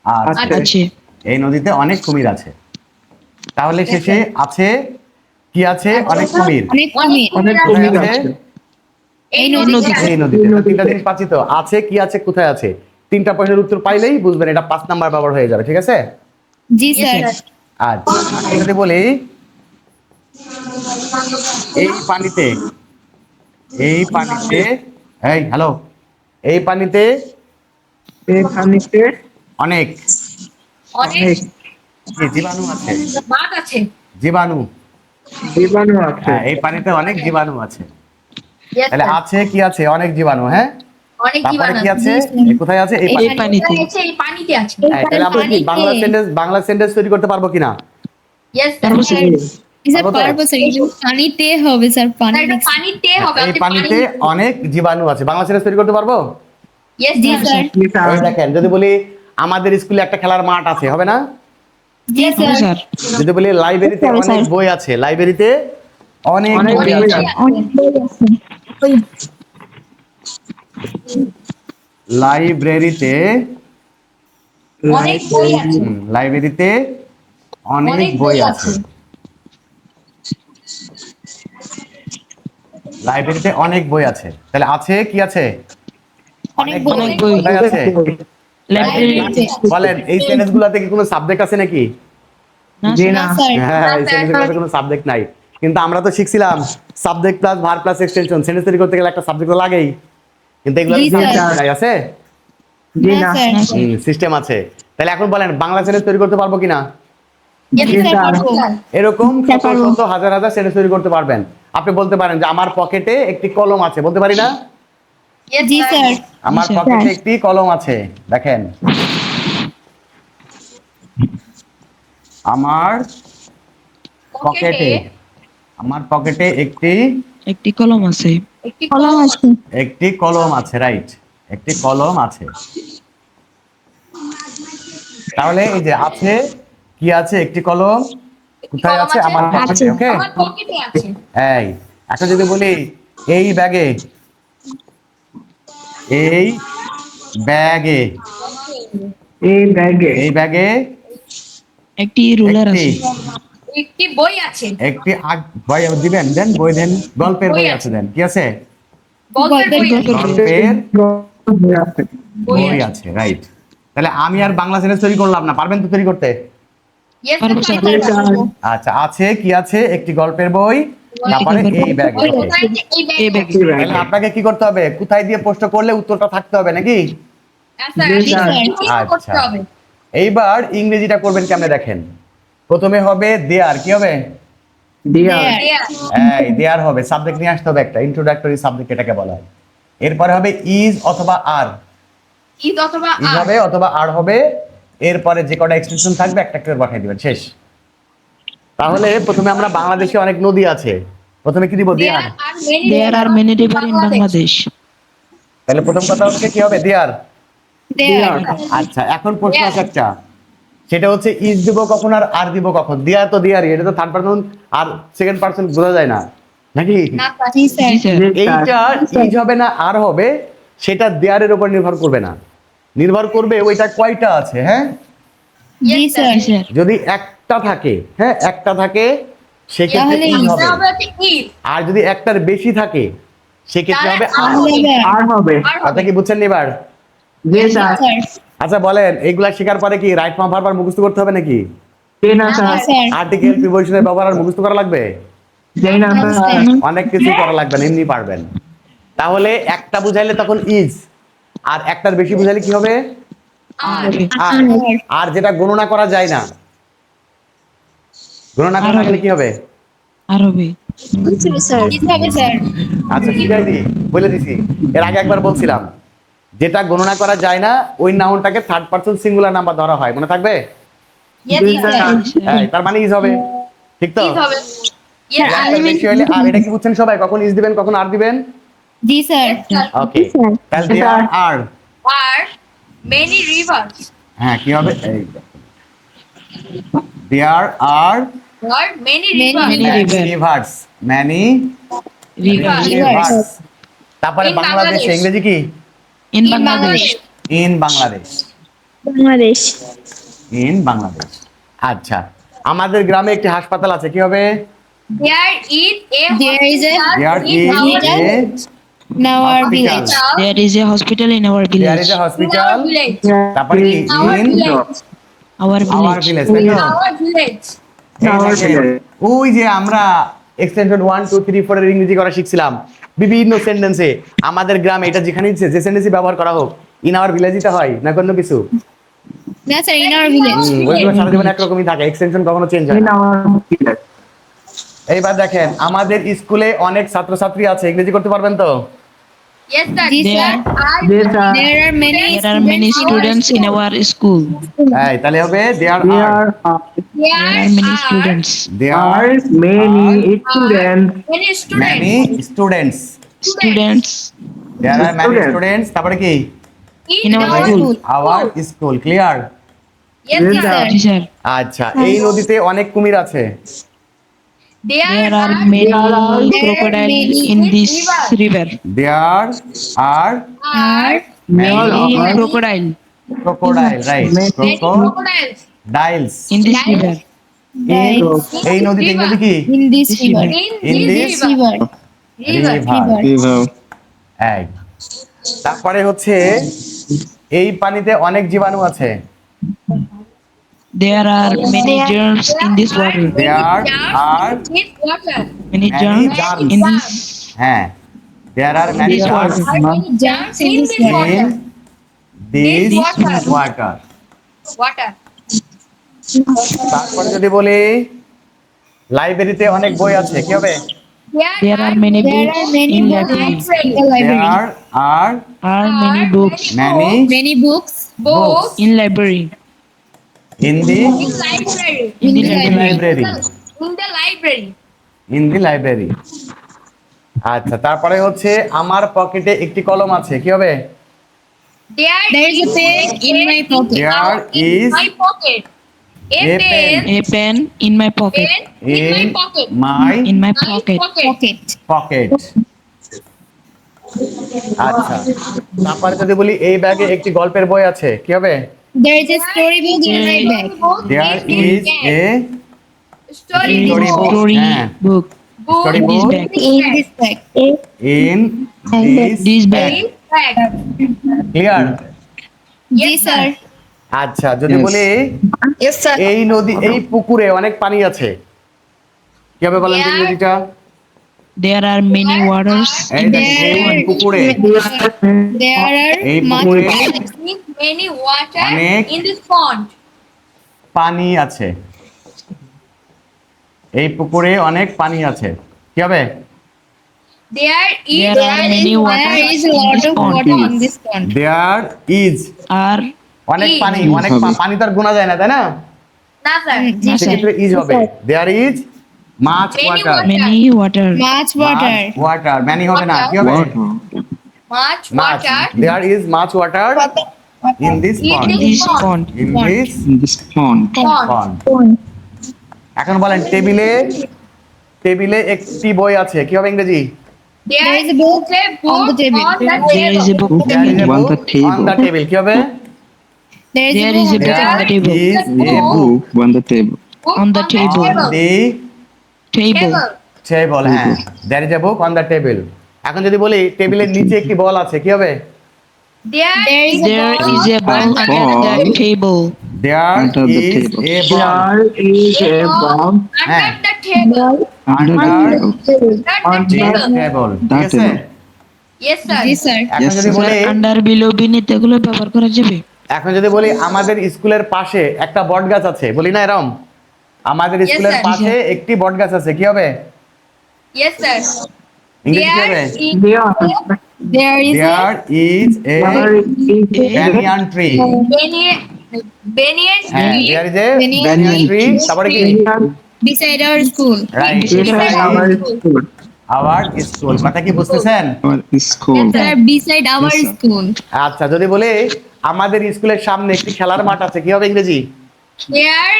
আছে, আছে। এই নদীতে অনেক কুমির আছে। তাহলে শেষে আছে কি আছে? অনেক কুমির। অনেক কুমির। অনেক কোথায় কুমির আছে? আছে। এই নদীতে আছে। এই নদীতে। তো তিনটা জিনিস পাচ্ছি তো, আছে কি আছে কোথায় আছে, তিনটা প্রশ্নের উত্তর পাইলেই বুঝবেন এটা 5 নাম্বার ব্যবহার হয়ে যাবে, ঠিক আছে? জি স্যার। আচ্ছা, আমি যদি বলি এই পানিতে এই হ্যালো, এই পানিতে এই পানিতে অনেক অনেক জীবাণু আছে, মাছ আছে। জীবাণু, জীবাণু আছে। হ্যাঁ এই পানিতে অনেক জীবাণু আছে। Yes, তাহলে sir. আছে কি আছে? অনেক জীবাণু, হ্যাঁ। অনেক তারপরে জীবাণু কি আছে? এই কোথায় আছে? এই এই পানিতে। পানিতে। পানিতে। এই পানিতে আছে। হ্যাঁ, তাহলে আমরা কি বাংলা সেন্টেন্স তৈরি করতে পারবো কিনা? Yes, sir. পারবো স্যার। পারবো তো? পানিতে হবে স্যার, স্যার, এটা পানিতে হবে। এই আপনি পানিতে অনেক জীবাণু আছে, বাংলা সেন্টেন্স তৈরি করতে পারবো? Yes, sir. জি স্যার। এই দেখেন, যদি বলি আমাদের স্কুলে একটা খেলার মাঠ আছে, হবে না? Yes, হবে sir. স্যার। যদি বলি লাইব্রেরিতে অনেক বই আছে, লাইব্রেরিতে অনেক অনেক বই বই আছে, লাইব্রেরিতে অনেক বই আছে। লাইব্রেরিতে অনেক বই আছে, লাইব্রেরিতে অনেক বই আছে। তাহলে আছে কি আছে? অনেক বই। কোথায় আছে? লাইব্রেরিতে। বলেন এই সেন্টেন্স গুলাতে কি কোনো সাবজেক্ট আছে নাকি? জি না। হ্যাঁ, এই সেন্টেন্স গুলাতে কোনো সাবজেক্ট নাই। কিন্তু আমরা তো শিখছিলাম subject plus verb plus extension, sentence তৈরি করতে গেলে একটা সাবজেক্ট তো লাগেই। কিন্তু এগুলো নাই, আছে? জি না। সিস্টেম আছে। তাহলে এখন বলেন বাংলা সেন্টেন্স তৈরি করতে পারবো কিনা? Yes, জি sir. স্যার। এরকম শত শত হাজার হাজার সেন্টেন্স তৈরি করতে পারবেন। আপনি বলতে পারেন যে আমার পকেটে একটি কলম আছে, বলতে পারি না? Yes, sir. আমার পকেটে একটি কলম আছে। দেখেন, আমার পকেটে একটি কলম আছে। একটি কলম আছে। একটি কলম আছে, রাইট, একটি কলম আছে। তাহলে এই যে আছে কি আছে? একটি কলম কোথায় আছে? আমার পকেটে। ওকে, আমার পকেটে আছে। এই এখন যদি বলি এই ব্যাগে এই ব্যাগে একটি রুলার আছে। একটি বই আছে। একটি বই দিবেন, দেন বই, দেন গল্পের বই আছে, দেন কি আছে? গল্পের বই আছে। গল্পের বই আছে। বই আছে, রাইট। তাহলে আমি আর বাংলা সেন্টেন্স তৈরি করলাম না, পারবেন তো তৈরি করতে? Yes, পারবো sir. স্যার। জি স্যার। আচ্ছা, আছে কি আছে? একটি গল্পের বই, তারপরে এই ব্যাগে। বই ওকে, কোথায় আছে? এই এই ব্যাগে। ব্যাগে। তাহলে আপনাকে কি করতে হবে? কোথায় দিয়ে প্রশ্ন করলে উত্তরটা থাকতে হবে নাকি? হ্যাঁ, স্যার। জি, স্যার। কি করতে আচ্ছা, হবে? এইবার ইংরেজিটা করবেন কেমনে দেখেন। প্রথমে হবে দেয়ার, কি হবে? ডিয়ার। There. এই দেয়ার হবে, সাবজেক্ট নিয়ে আসতে হবে একটা, ইন্ট্রোডাক্টরি সাবজেক্ট এটাকে বলা হয়। এরপরে হবে ইজ অথবা আর, ইজ অথবা ইজ আর। হবে অথবা আর হবে। এরপরে যে কটা এক্সটেনশন থাকবে একটা করে পাঠিয়ে দিবেন, শেষ। তাহলে প্রথমে আমরা বাংলাদেশে অনেক নদী আছে, প্রথমে কি দিব? দেয়ার। There are many rivers in Bangladesh. তাহলে প্রথম কথা হচ্ছে কি হবে? দেয়ার। ডিয়ার। আচ্ছা, এখন প্রশ্ন আছে একটা, সেটা হচ্ছে ইজ দিব কখন আর দিব কখন? দেয়ার তো দেয়ারই, এটা তো থার্ড পারসন আর সেকেন্ড পারসন বোঝা যায় না নাকি? না, স্যার। জি স্যার। এইটা ইজ হবে না আর হবে, সেটা দেয়ারের উপর নির্ভর করবে না, নির্ভর করবে ওইটা কয়টা আছে। হ্যাঁ, Yes, sir. জি স্যার। যদি একটা থাকে, হ্যাঁ একটা থাকে, সেক্ষেত্রে তাহলে ইজ ইজ হবে। হবে হচ্ছে ইজ। আর যদি একটার বেশি থাকে সেক্ষেত্রে হবে আর। আর হবে। আর কথা হবে। কি বুঝছেন এবার? জি স্যার। আচ্ছা বলেন, এইগুলা শেখার পরে কি রাইট ফর্ম ভার্ব মুখস্থ করতে হবে নাকি? জি না স্যার। আর্টিকেল প্রিপোজিশনের ব্যবহার আর মুখস্থ করা লাগবে? জি না স্যার। অনেক কিছু করা লাগবে না, এমনি পারবেন। তাহলে একটা বুঝাইলে তখন ইজ, আর একটার বেশি বুঝাইলে কি হবে? আর। আর। আর যেটা গণনা করা যায় না, গণনা করা গেলে কি হবে? আরবি। আচ্ছা শিখাই দিই, বলে দিছি। এর আগে একবার বলছিলাম, যেটা গণনা করা যায় না ওই নাউনটাকে থার্ড পারসন সিঙ্গুলার নাম্বার ধরা হয়, মনে থাকবে? হ্যাঁ, তার মানে ইজ হবে, ঠিক তো? একটার বেশি হলে আর, এটা কি বুঝছেন সবাই? কখন ইজ দিবেন, কখন আর দিবেন? জি স্যার। ওকে, তাহলে দেয়ার আর, আর মেনি রিভার্স, হ্যাঁ কি হবে? এই দেয়ার আর are many reverse, many reverse. Reverse. তারপরে In বাংলাদেশ, Bangladesh. ইংরেজি কি? In Bangladesh. In Bangladesh, Bangladesh in Bangladesh. আচ্ছা, আমাদের গ্রামে একটি হাসপাতাল আছে, কি হবে? There is a There is a- there is a now our Hospital. village There is a hospital in our there village. Is a hospital, তারপরে কি? Our in village. Our our village. Village, তাই তো? Our village. Our village. ওই যে আমরা এক্সটেনশন 1 2 3 4 এর ইংরেজি করা শিখছিলাম বিভিন্ন সেন্টেন্সে, আমাদের গ্রামে এটা যেখানে ইচ্ছে যে সেন্টেন্সই ব্যবহার করা হোক, ইন আওয়ার ভিলেজই তো হয় না, কোনো কিছু না স্যার in our village ওইগুলো সারা জীবন একরকমই থাকে, এক্সটেনশন কখনো চেঞ্জ হয় In না। our village. এইবার দেখেন, আমাদের স্কুলে অনেক ছাত্রছাত্রী আছে, ইংরেজি করতে পারবেন তো? Yes sir. Yes, sir. Yes, sir. there are many There are many students in our school. এই তাহলে হবে there are, There are There are many students. There many students. Many many students. Students, Students there are many Students. Students, তারপরে কি? in our school. Our school, clear? Yes Yes, sir. sir. Teacher, আচ্ছা, এই নদীতে অনেক কুমির আছে, there are many crocodiles in this river. There are Are Many crocodile crocodile, right? many crocodiles crocodiles in this river. এই নদীতে ইংরেজি কি? in this river In in this this river. river. এই তারপরে হচ্ছে এই পানিতে অনেক জীবাণু আছে, There are many germs in this water. there are This water. Many many germs germs. in this. হ্যাঁ, there are many This germs water. Are many germs in this water. in this This water. water. Water. তারপরে যদি বলি লাইব্রেরিতে অনেক বই আছে, কি হবে? There are many books in library. There are Many books many many books Books in library. in the in library. In the library, library. In the library. in the library. আচ্ছা, তারপরে হচ্ছে আমার পকেটে একটি কলম আছে, কি হবে? there is a pen in my pocket There in is my pocket. A a pen A pen in my pocket. in my pocket. my In my My pocket. pocket. pocket. আচ্ছা, তারপরে যদি বলি এই ব্যাগে একটি গল্পের বই আছে, কি হবে? there is a storybook in my bag There is a story Story book. Story হ্যাঁ। book. book story In this book bag. in this bag in This bag. in bag. Clear? Yes sir. আচ্ছা, যদি Yes. বলি yes sir এই নদী, এই পুকুরে অনেক পানি আছে, কি হবে বলেন তো Yeah. ইংরেজিটা? There are many waters এই in দেখেন, this এই পুকুরে, there are এই much পুকুরে With many water অনেক in this pond. পানি আছে, এই পুকুরে অনেক পানি আছে, কি হবে? There is There are many waters there is a in lot this of pond. water in this pond there is, Are অনেক Is. পানি, অনেক হবে। পানি তো আর গোনা যায় না, তাই না? না স্যার জি স্যার সেক্ষেত্রে ইজ হবে, there is much Many water, water. many water. much water water, many হবে না, কি হবে? Water. much much, water there is much water in this in pond, This pond. In this In this pond. pond. Pond. এখন বলেন টেবিলে, টেবিলে একটি বই আছে, কি হবে ইংরেজি? There is a book on the table. There is a book. There is a On book the table. on the table, কি হবে? there is There a is a book book on the table. is a Book on the table. book On the table. the Table. table, হ্যাঁ, there is a book on the table. এখন যদি বলি টেবিলের নিচে একটি বল আছে, কি হবে? There is There is a ball under the table. There Under the is table. a ball There is a bomb হ্যাঁ, under the table. Under the Under table. Under the this table. table, ঠিক That আছে? table. Yes sir. yes sir এখন Yes, যদি sir. বলি, Under below beneath এগুলো ব্যবহার করা যাবে। এখন যদি বলি আমাদের স্কুলের পাশে একটা বট গাছ আছে, বলি না এরকম? আমাদের Yes, স্কুলের sir. পাশে একটি বট গাছ আছে, কি হবে? Yes, sir. ইংরেজি কি হবে? There is There is a banyan tree. Banyan হ্যাঁ, tree there is a Banyan banyan tree. tree. তারপরে কি? beside our school. Right. Beside our school. Our school. কথা কি বুঝতেছেন? Our school. Yes, sir. Beside our Yes, sir. school. আচ্ছা, যদি বলে আমাদের স্কুলের সামনে একটি খেলার মাঠ আছে, কি হবে ইংরেজি? There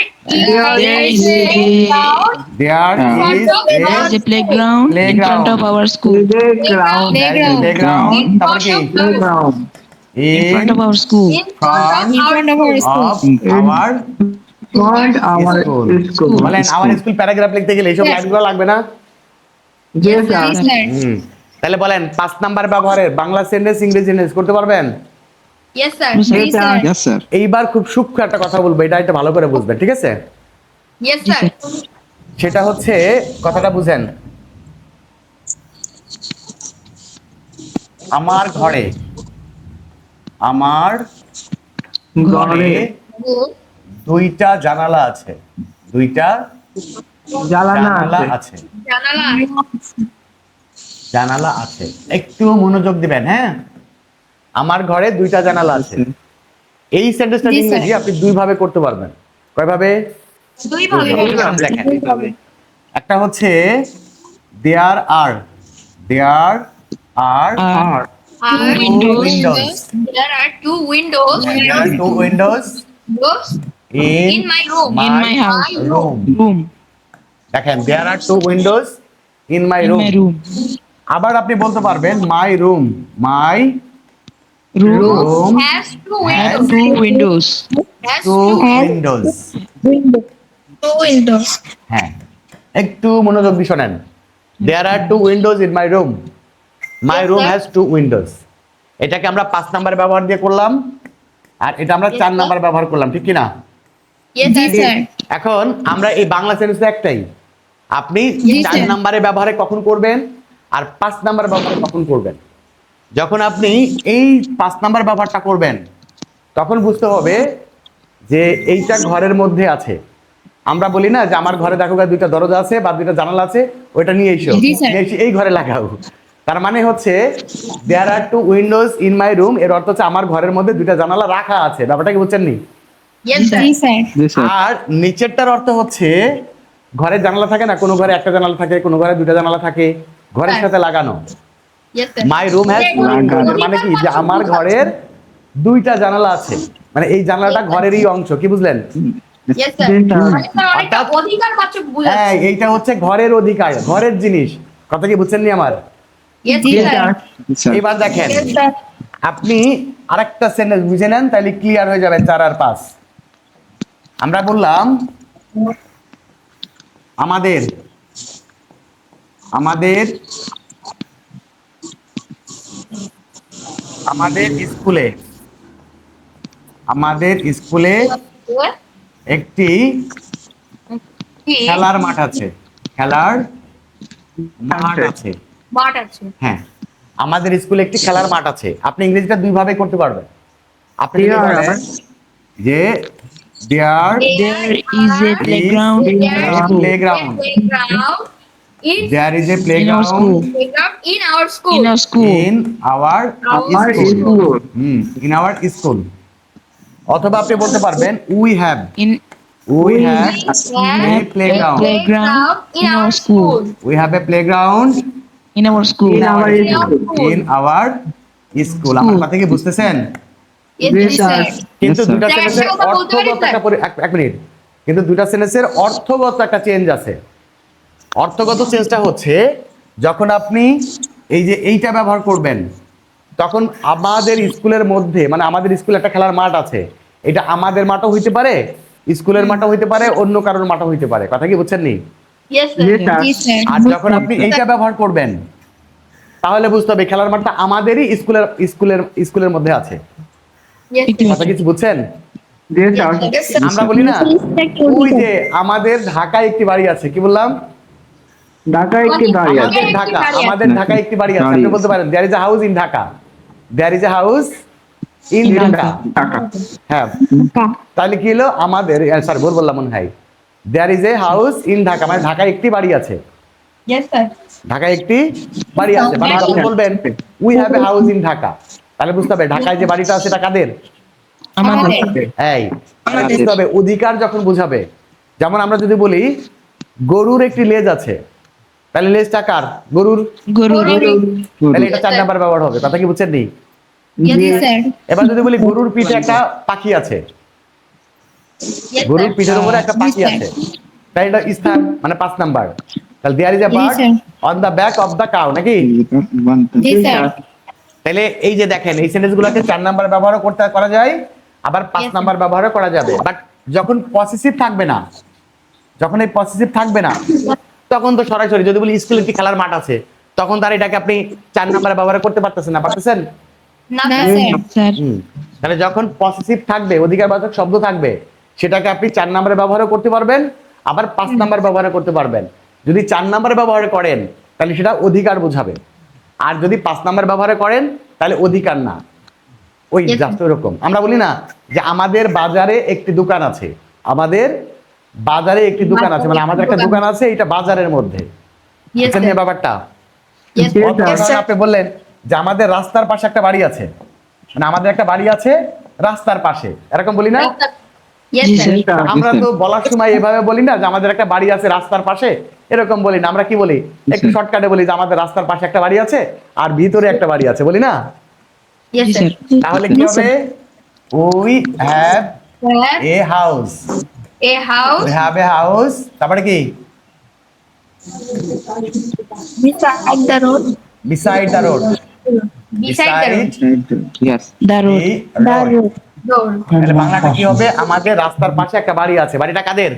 There is is a a ground. There is there is a playground in Playground. front of our school. Playground. there is a playground. তারপরে কি? Playground. In In front of our school. In front of our school. of our Front our School. school. বলেন আমার স্কুল প্যারাগ্রাফ লিখতে গেলে এইসব Yes. লাইনগুলো লাগবে না? Yes, sir. Yes, sir. তাহলে বলেন 5 নাম্বার ব্যবহারের বাংলা সেন্টেন্স ইংরেজি সেন্টেন্স করতে পারবেন? Yes, sir. Yes, sir. Yes, sir. Yes, sir. এইবার খুব সূক্ষ্ম একটা কথা বলবো, এটা ভালো করে বুঝবেন, ঠিক আছে? Yes, sir. সেটা হচ্ছে, কথাটা বুঝেন, আমার ঘরে ঘরে Good. দুইটা জানালা আছে, দুইটা জ্বালানা জানালা আছে। আছে, জানালা। জানালা আছে। একটু মনোযোগ দিবেন, হ্যাঁ? আমার ঘরে দুইটা জানালা আছে। এই সেন্টেন্সটা জি, ইংরেজি স্যার। আপনি দুই ভাবে করতে পারবেন। কয় ভাবে? দুই ভাবে। দেখেন, একটা হচ্ছে there are Are Windows. There are two windows. two windows Windows in in my room. in my house. room. Room. দেখেন, there are two windows in my In room. my room. আবার আপনি বলতে পারবেন my room Room Has two has windows. two windows. Has two windows. two windows. হ্যাঁ, একটু মনোযোগ দিয়ে শোনেন। there are two windows in my room. my Yes, room sir. has two windows. এটাকে আমরা 5 নাম্বার ব্যবহার দিয়ে করলাম, আর এটা আমরা Yes, 4 sir. নাম্বার ব্যবহার করলাম, ঠিক কি না? Yes, sir. এখন আমরা এই বাংলা সেন্টেন্স একটাই, আপনি Yes, 4 sir. নাম্বারে ব্যবহারে কখন করবেন আর 5 নাম্বার ব্যবহারে কখন করবেন। যখন আপনি এই 5 নাম্বার ব্যবহারটা করবেন তখন বুঝতে হবে যে এইটা ঘরের মধ্যে আছে। আমরা বলি না যে আমার ঘরে দেখো দুইটা দরজা আছে বা দুইটা জানালা আছে, ওইটা নিয়ে এসো, জি, স্যার। নিয়ে এসে এই ঘরে লাগাও। তার মানে হচ্ছে there are two windows in my room, এর অর্থ হচ্ছে আমার ঘরের মধ্যে দুইটা জানালা রাখা আছে। ব্যাপারটা কি বুঝছেন নি? Yes, sir. Yes, sir. আর নিচেরটার অর্থ হচ্ছে ঘরে জানালা থাকে না, কোনো ঘরে একটা জানালা থাকে, কোনো ঘরে দুইটা জানালা থাকে, ঘরের হ্যাঁ। সাথে লাগানো। Yes, sir. My room has মানে কি, যে আমার ঘরের দুইটা জানালা আছে, মানে এই জানালাটা ঘরেরই অংশ, কি বুঝলেন? Yes, sir. Yes, sir. মানে স্যার অনেকটা অধিকার পাচ্ছে হ্যাঁ, বুঝাচ্ছে। এইটা হচ্ছে ঘরের অধিকার, ঘরের জিনিস। কথা কি বুঝছেন নি আমার? Yes, Yes, sir. sir. Yes, sir. এবার দেখেন, Yes, sir. আপনি আরেকটা সেন্টেন্স বুঝে নেন, তাহলে ক্লিয়ার হয়ে যাবে 4 আর 5। আমরা বললাম আমাদের আমাদের আমাদের স্কুলে একটি কি? খেলার মাঠ আছে, খেলার মাঠ আছে। মাঠ আছে। হ্যাঁ, আমাদের স্কুলে একটি খেলার মাঠ আছে। আপনি ইংরেজিটা দুই ভাবে করতে পারবেন। আপনি যদি There বলেন যে there There is a playground in There our is school. playground. In there is a In our playground school. playground in our school. In our school. in our Our school. school. in our school. অথবা আপনি বলতে পারবেন we have In a playground. playground in our school. We have a playground in our school. In our In our school. school. in our school. আমার কথা কি বুঝতেছেন? Yes, Yes, sir. sir. কিন্তু Yes, sir. দুইটা স্যার, সেন্টেন্সের একটা কথা বলতে পারি, অর্থগত স্যার? এক মিনিট, কিন্তু দুইটা সেন্টেন্সের অর্থগত একটা চেঞ্জ আছে। অর্থগত চেঞ্জটা হচ্ছে যখন আপনি এই যে এইটা ব্যবহার করবেন তখন আমাদের স্কুলের মধ্যে, মানে আমাদের স্কুলে একটা খেলার মাঠ আছে, এটা আমাদের মাঠও হইতে পারে, স্কুলের মাঠও হইতে পারে, অন্য কারোর মাঠও হইতে পারে। কথা কি বুঝছেন নি? Yes, sir. Yes, sir. Yes, sir. আর যখন আপনি এইটা ব্যবহার করবেন তাহলে বুঝতে হবে খেলার মাঠটা আমাদেরই স্কুলের মধ্যে আছে। Yes, sir. কথা কিছু বুঝছেন? Yes, sir. Yes, sir. আমরা বলি না ওই যে আমাদের ঢাকায় একটি বাড়ি আছে, কি বললাম? ঢাকায় একটি বাড়ি আছে। আমাদের ঢাকায় একটি বাড়ি আছে। আপনি বলতে পারেন there is a house in Dhaka. There is a house in Dhaka. Dhaka. হ্যাঁ, তাহলে কি হলো? আমাদের, সরি ভুল বললাম মনে হয়, there is a house in Dhaka, মানে ঢাকায় একটি বাড়ি আছে। Yes, sir. ঢাকায় একটি বাড়ি আছে, মানে যখন বলবেন we have a house in Dhaka, তাহলে বুঝতে হবে ঢাকায় যে বাড়িটা আছে এটা কাদের? আমাদের এই বুঝতে হবে অধিকার যখন বুঝাবে। যেমন আমরা যদি বলি গরুর একটি লেজ আছে, তাহলে লেজটা কার? গরুর। গরু তাহলে এটা 4 নাম্বার ব্যবহার হবে, কথা কি বুঝছেন নি? Yes, sir. এবার যদি বলি গরুর পিঠে একটা পাখি আছে, Yes, গরুর sir. পিঠের উপরে একটা পাখি আছে, তাই এটা স্থান, মানে 5 নাম্বার। তাহলে there is a bird sir. On the back of the cow, নাকি? Yes, sir. তাহলে এই যে দেখেন এই সেন্টেন্সগুলোকে 4 নাম্বার ব্যবহারও করা যায়, আবার 5 Yes, নাম্বার ব্যবহারও করা যাবে। বাট যখন পসেসিভ থাকবে না, যখন এই পসেসিভ থাকবে না, তখন তো সরাসরি যদি বলি স্কুলে একটি খেলার মাঠ আছে, তখন তার এটাকে আপনি 4 নাম্বার ব্যবহার করতে পারতেছেন না, পারতেছেন? না, sir. স্যার তাহলে যখন পসেসিভ থাকবে, অধিকারবাচক শব্দ থাকবে, সেটাকে আপনি 4 নাম্বারে ব্যবহার করতে পারবেন, আবার 5 নাম্বার ব্যবহার করতে পারবেন। যদি 4 নাম্বারে ব্যবহার করেন তাহলে সেটা অধিকার বোঝাবে, আর যদি 5 নাম্বার ব্যবহার করেন তাহলে অধিকার না। ওই Yes, জাস্ট ওরকম আমরা বলি না যে আমাদের বাজারে একটি দোকান আছে, আমাদের বাজারে একটি দোকান আছে, মানে আমাদের একটা দোকান আছে, এটা বাজারের মধ্যে। Yes, বুঝছেন sir. এই ব্যাপারটা? Yes, Yes, অথবা sir. আপনি বললেন যে আমাদের রাস্তার পাশে একটা বাড়ি আছে, মানে আমাদের একটা বাড়ি আছে রাস্তার পাশে, এরকম বলি না? Yes, জি, sir. স্যার। আমরা তো বলার সময় এভাবে বলি না যে আমাদের একটা বাড়ি আছে রাস্তার পাশে, এরকম বলি না। আমরা কি বলি? একটু শর্টকাটে বলি যে আমাদের রাস্তার পাশে একটা বাড়ি আছে আর ভিতরে একটা বাড়ি আছে, বলি না? Yes, জি sir. স্যার তাহলে কি হবে? We have Have a house, a house we have a house, তারপরে কি? Beside the road. Beside the road, beside the road. Yes. The road The road. Door. তাহলে বাংলাটা কি হবে? আমাদের রাস্তার পাশে একটা বাড়ি আছে, বাড়িটা কাদের?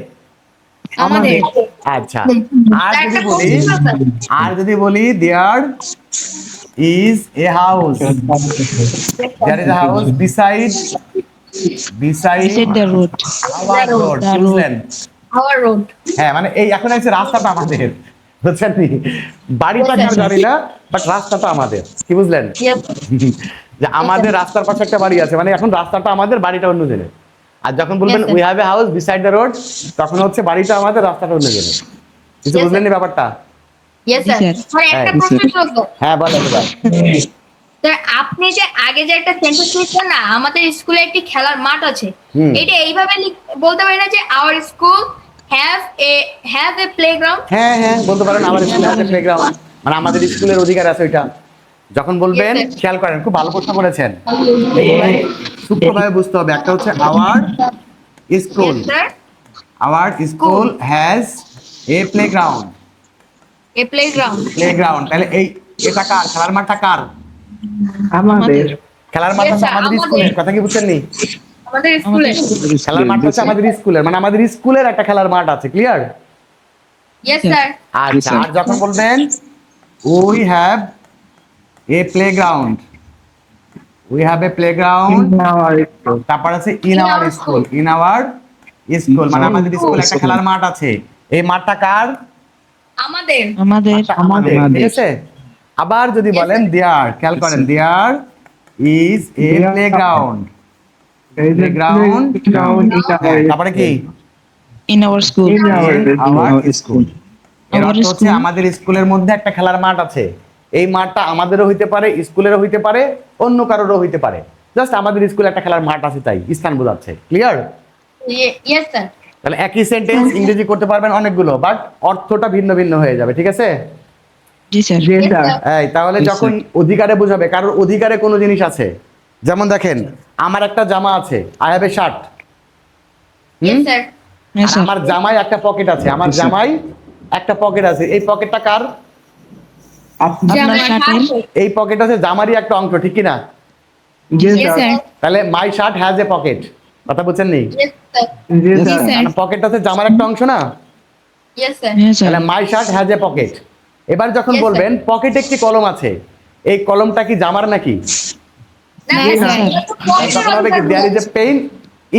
আমাদের। আচ্ছা, আর যদি বলি there is a house, there is a house beside beside the road our road, The road. বুঝলেন? Our road. হ্যাঁ, মানে এই এখন আছে রাস্তাটা আমাদের, বুঝছেন নি? বাড়িটা Yes, কার sir. জানি না, বাট রাস্তাটা আমাদের, কি বুঝলেন? Yes. যে আমাদের রাস্তার পাশে একটা বাড়ি আছে, মানে এখন রাস্তাটা আমাদের, বাড়িটা অন্য জনের। আর যখন বলবেন Yes, sir. We have a house beside the road, তখন হচ্ছে বাড়িটা আমাদের, রাস্তাটা অন্য জনের। কিছু Yes, বুঝলেন sir. নি ব্যাপারটা? Yes, জি, sir. sir. মানে একটা হ্যাঁ, প্রশ্ন ছিল তো। হ্যাঁ বলেন এবার। স্যার, আপনি যে আগে যে একটা সেন্টেন্স লিখছেন না, আমাদের স্কুলে একটি খেলার মাঠ আছে, হুম। এটা এইভাবে বলতে পারি না যে our school have a playground? হ্যাঁ হ্যাঁ বলতে পারেন, আমার স্কুলে আছে প্লেগ্রাউন্ড, মানে আমাদের স্কুলের অধিকার আছে ওইটা। যখন বলবেন, Yes, sir. খেয়াল করেন, খুব ভালো প্রশ্ন করেছেন। এইগুলাই সূক্ষ্মভাবে বুঝতে হবে। একটা হচ্ছে our school, Yes, sir. Our school has a playground, A playground. Playground, তাহলে এই এটা কার? খেলার মাঠটা কার? আমাদের খেলার মাঠ Yes, হচ্ছে sir, আমাদের আমাদের। স্কুলের, কথা কি বুঝছেন নি? আমাদের স্কুলে। খেলার মাঠ হচ্ছে আমাদের স্কুলের, মানে আমাদের স্কুলের একটা খেলার মাঠ আছে, ক্লিয়ার? Yes sir. আচ্ছা, আর যখন বলবেন we have A playground, we have A playground, তারপর আছে in our school, in our school, মানে আমাদের স্কুলে একটা খেলার মাঠ আছে। এই মাঠটা কার? আমাদের। আমাদের মাঠটা আমাদের, ঠিক আছে? আবার যদি Yes, বলেন sir. দেয়ার, খেয়াল করেন, there is a playground, playground, তারপরে কি? In our school our school. এর Our অর্থ হচ্ছে school. আমাদের স্কুলের মধ্যে একটা খেলার মাঠ আছে। এই মাঠটা আমাদেরও হইতে পারে, স্কুলেরও হইতে পারে, অন্য কারোরও হইতে পারে। জাস্ট আমাদের স্কুলে একটা খেলার মাঠ আছে, তাই স্থান বোঝাচ্ছে, ক্লিয়ার? Yes sir. তাহলে একই সেন্টেন্স ইংরেজি করতে পারবেন অনেকগুলো, বাট অর্থটা ভিন্ন ভিন্ন হয়ে যাবে, ঠিক আছে? জি স্যার এই তাহলে যখন অধিকারে বোঝাবে, কারোর অধিকারে কোনো জিনিস আছে, যেমন দেখেন আমার একটা জামা আছে, I have A shirt, yes sir. হ্যাঁ স্যার আমার জামাই একটা পকেট আছে, আমার জামাই একটা পকেট আছে। এই পকেটটা কার? আপনার শার্টের এই পকেট আছে জামারই একটা অংশ, ঠিক কি না? Yes sir. তাহলে my shirt has a pocket, কথা বুঝছেন নি? Yes sir. জি স্যার পকেট আছে জামার একটা অংশ না? Yes sir. হ্যাঁ স্যার তাহলে my shirt has a pocket. এবার যখন Yes, sir. বলবেন পকেটে একটি কলম আছে, এই কলমটা কি জামার নাকি? না স্যার। তখন হবে কি there is a pain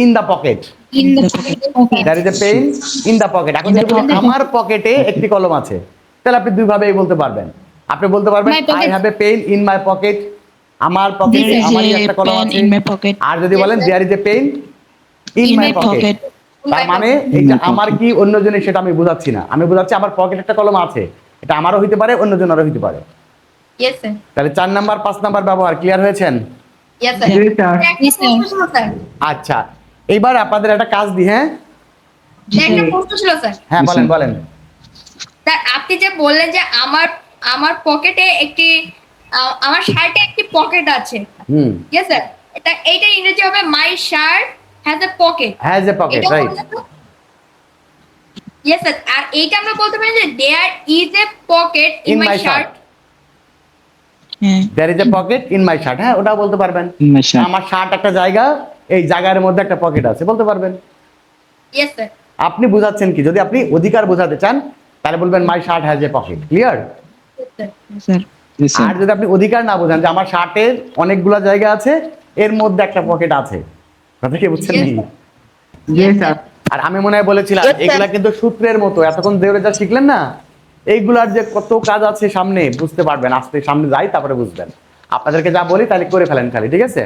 in the pocket, in the pocket. There is a pain in the pocket. এখন যদি বলি আমার পকেটে একটি কলম আছে, তাহলে আপনি দুই ভাবেই বলতে পারবেন। আপনি বলতে পারবেন My pocket. I have A pain in my pocket, আমার পকেটে There is আমারই a একটা কলম pen আছে। in my pocket. আর যদি বলেন there is a pain in In my my pocket, pocket. তার মানে এই যে আমার কি অন্যজনের সেটা আমি বোঝাচ্ছি না, আমি বোঝাচ্ছি আমার পকেটে একটা কলম আছে, এটা আমারও হইতে পারে অন্যজনেরও হইতে পারে। ইয়েস স্যার, তাহলে 4 নাম্বার 5 নাম্বার ব্যবহার ক্লিয়ার হয়েছেন? Yes sir. জি স্যার। একটা প্রশ্ন ছিল স্যার, আচ্ছা এইবার আপনাদের একটা কাজ দিই। হ্যাঁ একটা প্রশ্ন ছিল স্যার। হ্যাঁ বলেন বলেন। স্যার আপনি যে বললেন যে আমার পকেটে একটি আমার শার্টে একটি পকেট আছে, হুম, ইয়েস স্যার, এইটা ইংরেজি হবে my shirt has a pocket. Has a pocket, right. Yes sir, আর এইটা আমরা বলতে পারি যে there is a pocket in my shirt. হ্যাঁ there is a pocket in my shirt, হ্যাঁ ওটা বলতে পারবেন। My shirt. আমার শার্ট একটা জায়গা, এই জায়গার মধ্যে একটা পকেট আছে, বলতে পারবেন। ইয়েস স্যার, আপনি বুঝাচ্ছেন কি, যদি আপনি অধিকার বোঝাতে চান তাহলে বলবেন মাই shirt has a pocket, clear. Sir Yes, sir. আর যদি আপনি অধিকার না বোঝান যে আমার শার্টের অনেকগুলো জায়গা আছে, এর মধ্যে একটা পকেট আছে, কথা কি বুঝছেন Yes, নি? sir. জি স্যার। আর আমি মনে হয় বলেছিলাম এগুলা কিন্তু সূত্রের মতো, এতক্ষণ দেওরে যা শিখলেন না, এইগুলার যে কত কাজ আছে সামনে বুঝতে পারবেন, আস্তে সামনে যাই তারপরে বুঝবেন। আপনাদেরকে যা বলি তাহলে করে ফেলেন খালি, ঠিক আছে?